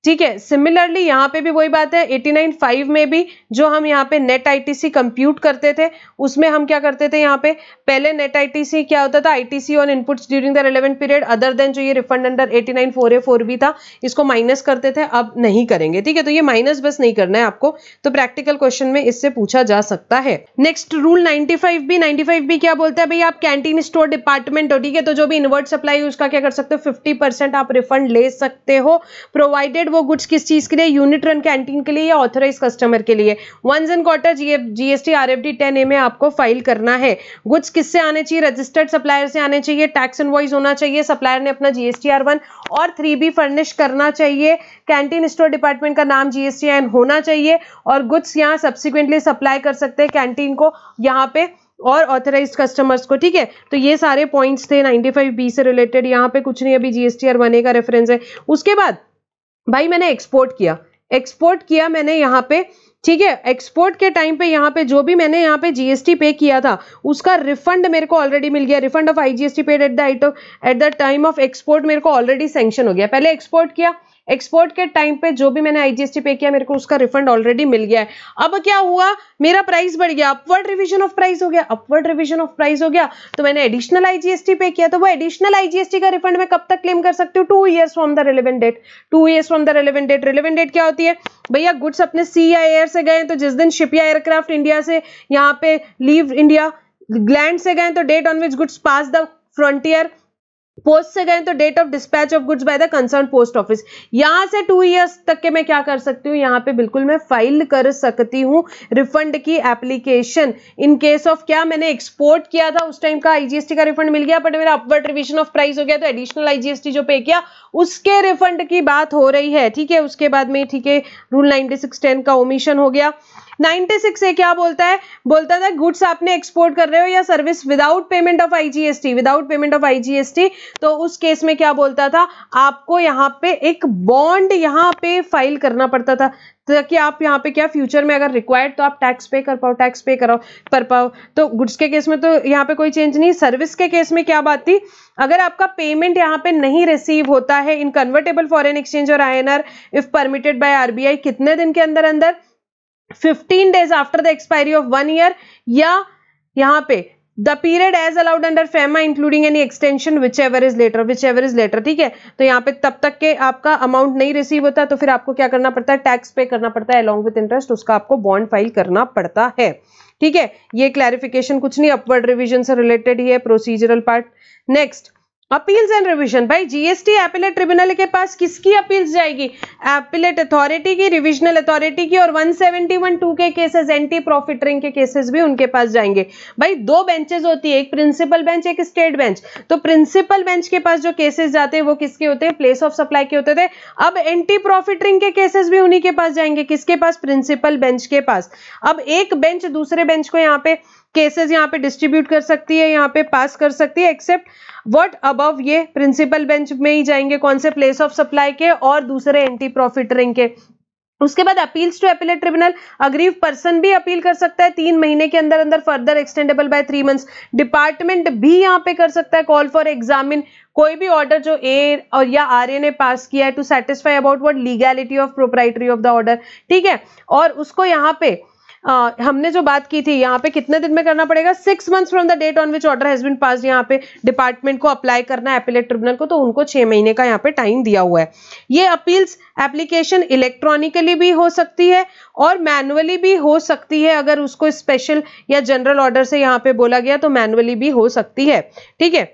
ठीक है। सिमिलरली यहाँ पे भी वही बात है, 89(5) में भी जो हम यहाँ पे नेट आईटीसी कंप्यूट करते थे, उसमें हम क्या करते थे, यहाँ पे पहले नेट आईटीसी क्या होता था, ITC on inputs during the relevant period other than जो ये रिफंड अंडर 89(4)(a)(4)(b) था, इसको माइनस करते थे, अब नहीं करेंगे, ठीक है। तो ये माइनस बस नहीं करना है आपको, तो प्रैक्टिकल क्वेश्चन में इससे पूछा जा सकता है। नेक्स्ट रूल 95B क्या बोलता है, भाई आप कैंटीन स्टोर डिपार्टमेंट हो, ठीक है, तो जो भी इनवर्ट सप्लाई उसका क्या कर सकते हो, 50% आप रिफंड ले सकते हो, प्रोवाइडेड वो गुड्स किस चीज के लिए, यूनिट रन कैंटीन के लिए या ऑथराइज कस्टमर के लिए। Once and quarter GST RFD 10A में आपको फाइल करना है। गुड्स किससे आने चाहिए, रजिस्टर्ड सप्लायर से आने चाहिए, टैक्स इनवॉइस होना चाहिए, सप्लायर ने अपना GSTR 1 और 3B फर्निश करना चाहिए, कैंटीन स्टोर डिपार्टमेंट का नाम GSTN होना चाहिए, और गुड्स यहाँ सब्सिक्वेंटली सप्लाई कर सकते हैं कैंटीन को यहाँ पे और ऑथराइज्ड कस्टमर्स को, ठीक है। तो ये सारे पॉइंट्स थे 95B से रिलेटेड, यहाँ पे कुछ नहीं, अभी GSTR 1A का रेफरेंस है। उसके बाद भाई मैंने एक्सपोर्ट किया मैंने यहाँ पे, ठीक है। एक्सपोर्ट के टाइम पे यहाँ पे जो भी मैंने यहाँ पे जीएसटी पे किया था उसका रिफंड मेरे को ऑलरेडी मिल गया। Refund of IGST paid eight the time of export मेरे को ऑलरेडी सैंक्शन हो गया। पहले एक्सपोर्ट किया, एक्सपोर्ट के टाइम पे जो भी मैंने आईजीएसटी पे किया मेरे को उसका रिफंड ऑलरेडी मिल गया है। अब क्या हुआ, मेरा प्राइस बढ़ गया, अपवर्ड रिवीजन ऑफ प्राइस हो गया, तो मैंने एडिशनल आईजीएसटी पे किया, तो वो एडिशनल आईजीएसटी का रिफंड मैं कब तक क्लेम कर सकती हूँ, 2 years from the relevant date. Relevant date क्या होती है भैया, गुड्स अपने सी या एयर से गए तो जिस दिन शिप या एयरक्राफ्ट इंडिया से यहाँ पे लीव इंडिया, लैंड से गए तो date on which goods pass the frontier, post से गए तो date of dispatch of goods by the concern post office. यहां से 2 years तक के मैं क्या कर सकती हूँ, यहाँ पे बिल्कुल मैं फाइल कर सकती हूँ रिफंड की एप्लीकेशन। इन केस ऑफ क्या मैंने एक्सपोर्ट किया था उस टाइम का आईजीएसटी का रिफंड मिल गया, बट मेरा अपवर्ड रिवीजन ऑफ प्राइस हो गया तो एडिशनल आईजीएसटी जो पे किया उसके रिफंड की बात हो रही है, ठीक है। उसके बाद में ठीक है रूल 9610 का ओमिशन हो गया। 96 से क्या बोलता है, बोलता था गुड्स आपने एक्सपोर्ट कर रहे हो या service without payment of IGST, तो उस केस में क्या बोलता था, आपको यहाँ पे एक बॉन्ड यहाँ पे फाइल करना पड़ता था ताकि आप यहाँ पे क्या फ्यूचर में अगर रिक्वायर्ड तो आप टैक्स पे कर पाओ। तो गुड्स के केस में तो यहाँ पे कोई चेंज नहीं। सर्विस के केस में क्या बात थी, अगर आपका पेमेंट यहाँ पे नहीं रिसीव होता है इन कन्वर्टेबल फॉरेन एक्सचेंज और INR if permitted by RBI, कितने दिन के अंदर 15 days after the expiry of 1 year, या यहाँ पे the period as allowed under FEMA including any extension whichever is later, ठीक है। तो यहाँ पे तब तक के आपका अमाउंट नहीं रिसीव होता तो फिर आपको क्या करना पड़ता है, टैक्स पे करना पड़ता है अलॉन्ग विद इंटरेस्ट, उसका आपको बॉन्ड फाइल करना पड़ता है, ठीक है। ये क्लैरिफिकेशन कुछ नहीं, अपवर्ड रिविजन से रिलेटेड ही है, procedural part. Next appeals and revision. भाई जीएसटी एपिलेट ट्रिब्यूनल के पास किसकी अपील्स जाएगी, एपिलेट अथॉरिटी की, रिविजनल अथॉरिटी की, और 171(2) के केसेस, एंटी प्रॉफिटरिंग के केसेस भी उनके पास जाएंगे। भाई 2 बेंचेस होती है, एक प्रिंसिपल बेंच एक स्टेट बेंच। तो प्रिंसिपल बेंच के पास जो केसेस जाते हैं वो किसके होते हैं, प्लेस ऑफ सप्लाई के होते थे। अब एंटी प्रॉफिटरिंग के केसेस भी उन्हीं के पास जाएंगे, किसके पास, प्रिंसिपल बेंच के पास। अब एक बेंच दूसरे बेंच को यहाँ पे केसेस यहाँ पे डिस्ट्रीब्यूट कर सकती है, यहाँ पे पास कर सकती है, एक्सेप्ट व्हाट अबव, ये प्रिंसिपल बेंच में ही जाएंगे, कौन से, प्लेस ऑफ सप्लाई के और दूसरे एंटी प्रॉफिटरिंग के। उसके बाद appeals to appellate tribunal, aggrieve person भी अपील कर सकता है 3 महीने के अंदर further extendable by 3 months। Department भी यहाँ पे कर सकता है कॉल फॉर एग्जामिन कोई भी ऑर्डर जो ए और या RA ने पास किया है to satisfy about what legality of proprietary of the order, ठीक है। और उसको यहाँ पे हमने जो बात की थी यहाँ पे कितने दिन में करना पड़ेगा, 6 months from the date on which order has been passed, यहाँ पे डिपार्टमेंट को अप्लाई करना है एपिलेट ट्रिब्यूनल को, तो उनको 6 महीने का यहाँ पे टाइम दिया हुआ है। ये अपील्स एप्लीकेशन इलेक्ट्रॉनिकली भी हो सकती है और मैनुअली भी हो सकती है, अगर उसको स्पेशल या जनरल ऑर्डर से यहाँ पे बोला गया तो मैनुअली भी हो सकती है। ठीक है,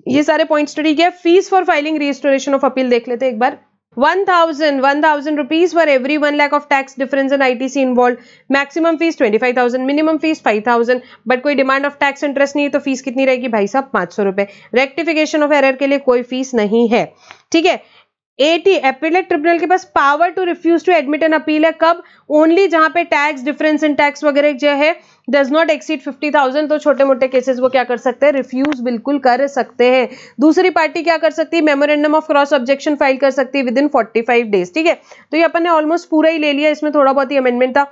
ये सारे पॉइंट स्टडी किया। Fees for filing registration of appeal देख लेते हैं एक बार। 1000 rupees for every 1 lakh of tax difference and ITC involved. Maximum fees 25,000, minimum fees 5,000. But कोई डिमांड ऑफ टैक्स इंटरेस्ट नहीं है तो फीस कितनी रहेगी भाई साहब, 500 रुपए। रेक्टिफिकेशन ऑफ एरर के लिए कोई फीस नहीं है। ठीक है, 80 एपिलेट ट्रिब्यूनल के पास power to refuse to admit an appeal है, कब, ओनली जहां पे टैक्स डिफरेंस इन टैक्स वगैरह जो है डज नॉट एक्सीड 50,000, तो छोटे मोटे केसेस वो क्या कर सकते हैं, रिफ्यूज बिल्कुल कर सकते हैं। दूसरी पार्टी क्या कर सकती है, memorandum of cross objection file कर सकती है विद इन 45 डेज। ठीक है, तो ये अपन ने ऑलमोस्ट पूरा ही ले लिया, इसमें थोड़ा बहुत ही अमेंडमेंट था।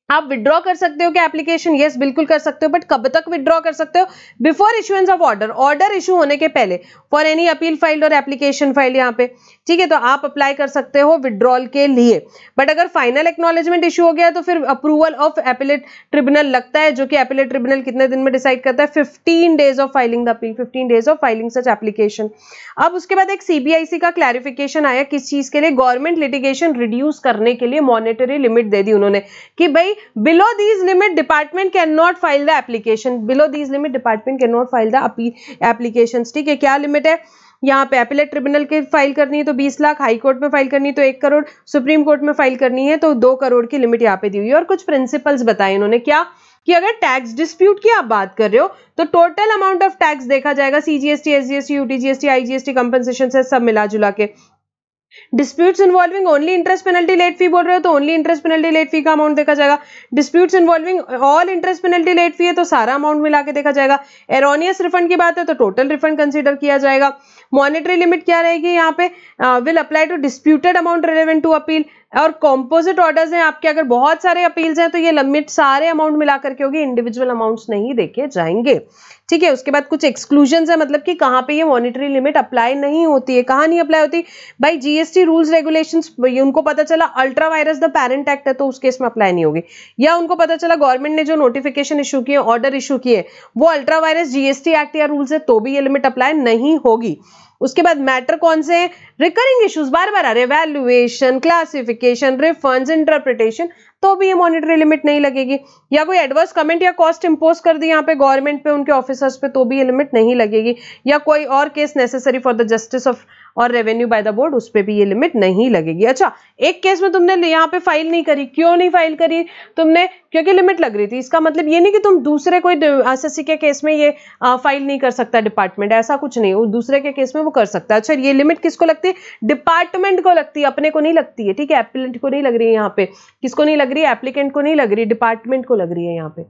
आप विड्रॉ कर सकते हो क्या एप्लीकेशन, यस बिल्कुल कर सकते हो, बट कब तक विड्रॉ कर सकते हो, before issuance of order, order issue होने के पहले, फॉर एनी अपील फाइल और एप्लीकेशन फाइल यहाँ पे। ठीक है, तो आप अप्लाई कर सकते हो विड्रॉल के लिए, बट अगर फाइनल एक्नॉलेजमेंट इशू हो गया तो फिर अप्रूवल ऑफ एपिलेट ट्रिब्यूनल लगता है, जो कि एपिलेट ट्रिब्यूनल कितने दिन में डिसाइड करता है, 15 days of filing the appeal, 15 days of filing such application. अब उसके बाद एक सीबीआईसी का क्लैरिफिकेशन आया, किस चीज के लिए, गवर्नमेंट लिटिगेशन रिड्यूस करने के लिए मॉनेटरी लिमिट दे दी उन्होंने कि भाई below these limit department cannot file the application, below these limit department cannot file the applications। ठीक है, क्या लिमिट है यहाँ पे, एपिलेट ट्रिब्यूनल के फाइल करनी है तो 20 लाख, हाई कोर्ट में फाइल करनी है तो 1 करोड़, सुप्रीम कोर्ट में फाइल करनी है तो 2 करोड़ की लिमिट यहाँ पे दी हुई है। और कुछ प्रिंसिपल्स बताए इन्होंने, क्या कि अगर टैक्स डिस्प्यूट की आप बात कर रहे हो तो टोटल अमाउंट ऑफ टैक्स देखा जाएगा, CGST, SGST, UTGST, IGST, compensation से सब मिला जुला के। Disputes involving only interest penalty late fee बोल रहे हो तो only interest penalty late fee का अमाउंट देखा जाएगा। Disputes involving all interest penalty late fee है तो सारा अमाउंट मिला के देखा जाएगा। एरोनियस रिफंड की बात है तो टोटल रिफंड कंसीडर किया जाएगा। मॉनेटरी लिमिट क्या रहेगी यहाँ पे, will apply to disputed amount relevant to appeal. और कॉम्पोजिट ऑर्डर्स हैं आपके, अगर बहुत सारे अपील्स हैं तो ये लिमिट सारे अमाउंट मिलाकर के होगी, इंडिविजुअल अमाउंट्स नहीं देखे जाएंगे। ठीक है, उसके बाद कुछ एक्सक्लूजन्स है, मतलब कि कहाँ पे ये मॉनेटरी लिमिट अप्लाई नहीं होती है, कहाँ नहीं अप्लाई होती भाई, जीएसटी रूल्स रेगुलेशंस, उनको पता चला ultra vires the parent act है तो उस केस में अप्लाई नहीं होगी, या उनको पता चला गवर्नमेंट ने जो नोटिफिकेशन इशू किए, ऑर्डर इशू किए वो अल्ट्रा वायरस जीएसटी एक्ट या रूल्स है तो भी ये लिमिट अप्लाई नहीं होगी। उसके बाद मैटर कौन से हैं, रिकरिंग इश्यूज बार बार आ रहे हैं, वैल्यूएशन, क्लासिफिकेशन, रिफंड्स, इंटरप्रिटेशन, तो भी ये मॉनेटरी लिमिट नहीं लगेगी। या कोई एडवर्स कमेंट या कॉस्ट इंपोज कर दी यहाँ पे गवर्नमेंट पे, उनके ऑफिसर्स पे, तो भी ये लिमिट नहीं लगेगी। या कोई और case necessary for the justice of और रेवेन्यू बाय द बोर्ड, उस पे भी ये लिमिट नहीं लगेगी। अच्छा, एक केस में तुमने यहाँ पे फाइल नहीं करी, क्यों नहीं फाइल करी तुमने, क्योंकि लिमिट लग रही थी। इसका मतलब ये नहीं कि तुम दूसरे कोई एसएससी के केस में ये फाइल नहीं कर सकता डिपार्टमेंट, ऐसा कुछ नहीं, वो दूसरे के केस में वो कर सकता है। अच्छा, ये लिमिट किसको लगती है, डिपार्टमेंट को लगती है, अपने को नहीं लगती है। ठीक है, एप्लीकेंट को नहीं लग रही है यहाँ पे, किसको नहीं लग रही है, एप्लीकेंट को नहीं लग रही, डिपार्टमेंट को लग रही है। यहाँ पे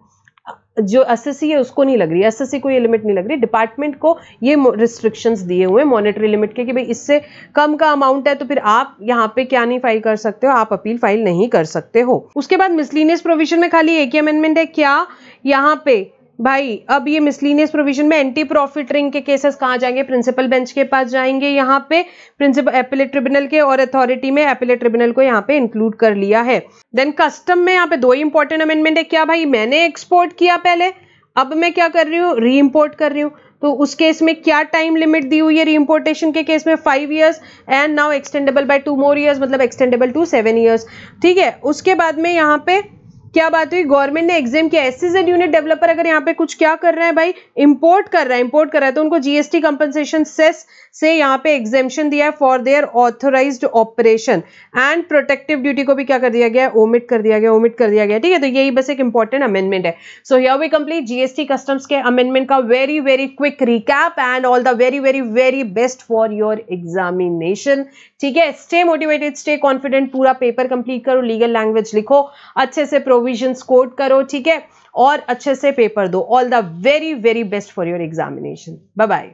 जो एसएससी है उसको नहीं लग रही, एसएससी को ये लिमिट नहीं लग रही, डिपार्टमेंट को ये रिस्ट्रिक्शंस दिए हुए मॉनेटरी लिमिट के कि भाई इससे कम का अमाउंट है तो फिर आप यहाँ पे क्या नहीं फाइल कर सकते हो, आप अपील फाइल नहीं कर सकते हो। उसके बाद मिसलिनियस प्रोविजन में खाली एक ही अमेंडमेंट है, क्या यहाँ पे भाई, अब ये मिसलिनियस प्रोविजन में एंटी प्रॉफिटरिंग के केसेस कहाँ जाएंगे, प्रिंसिपल बेंच के पास जाएंगे। यहाँ पे प्रिंसिपल एपिलेट ट्रिब्यूनल के और अथॉरिटी में एपिलेट ट्रिब्यूनल को यहाँ पे इंक्लूड कर लिया है। देन कस्टम में यहाँ पे 2 इंपॉर्टेंट अमेंडमेंट है, क्या भाई, मैंने एक्सपोर्ट किया पहले, अब मैं क्या कर रही हूँ, री इम्पोर्ट कर रही हूँ, तो उस केस में क्या टाइम लिमिट दी हुई है, री इम्पोर्टेशन के केस में 5 years and now extendable by 2 more years, मतलब एक्सटेंडेबल टू 7 years। ठीक है, उसके बाद में यहाँ पे क्या बात हुई, गवर्नमेंट ने एग्जाम किया, एसईजेड यूनिट डेवलपर अगर यहाँ पे कुछ क्या कर रहा है भाई, इंपोर्ट कर रहा है तो उनको जीएसटी कंपनसेशन सेस से यहाँ पे एग्जेम्पशन दिया है for their authorised operation. And protective duty को भी क्या कर दिया गया, ओमिट कर दिया गया। ठीक है, तो यही बस एक इंपॉर्टेंट अमेंडमेंट है। So here we complete GST customs के अमेंडमेंट का very very quick recap and all the very very very best for your examination. ठीक है, स्टे मोटिवेटेड, स्टे कॉन्फिडेंट, पूरा पेपर कंप्लीट करो, लीगल लैंग्वेज लिखो, अच्छे से प्रोविजंस कोड करो, ठीक है, और अच्छे से पेपर दो। All the very very best for your examination. Bye bye.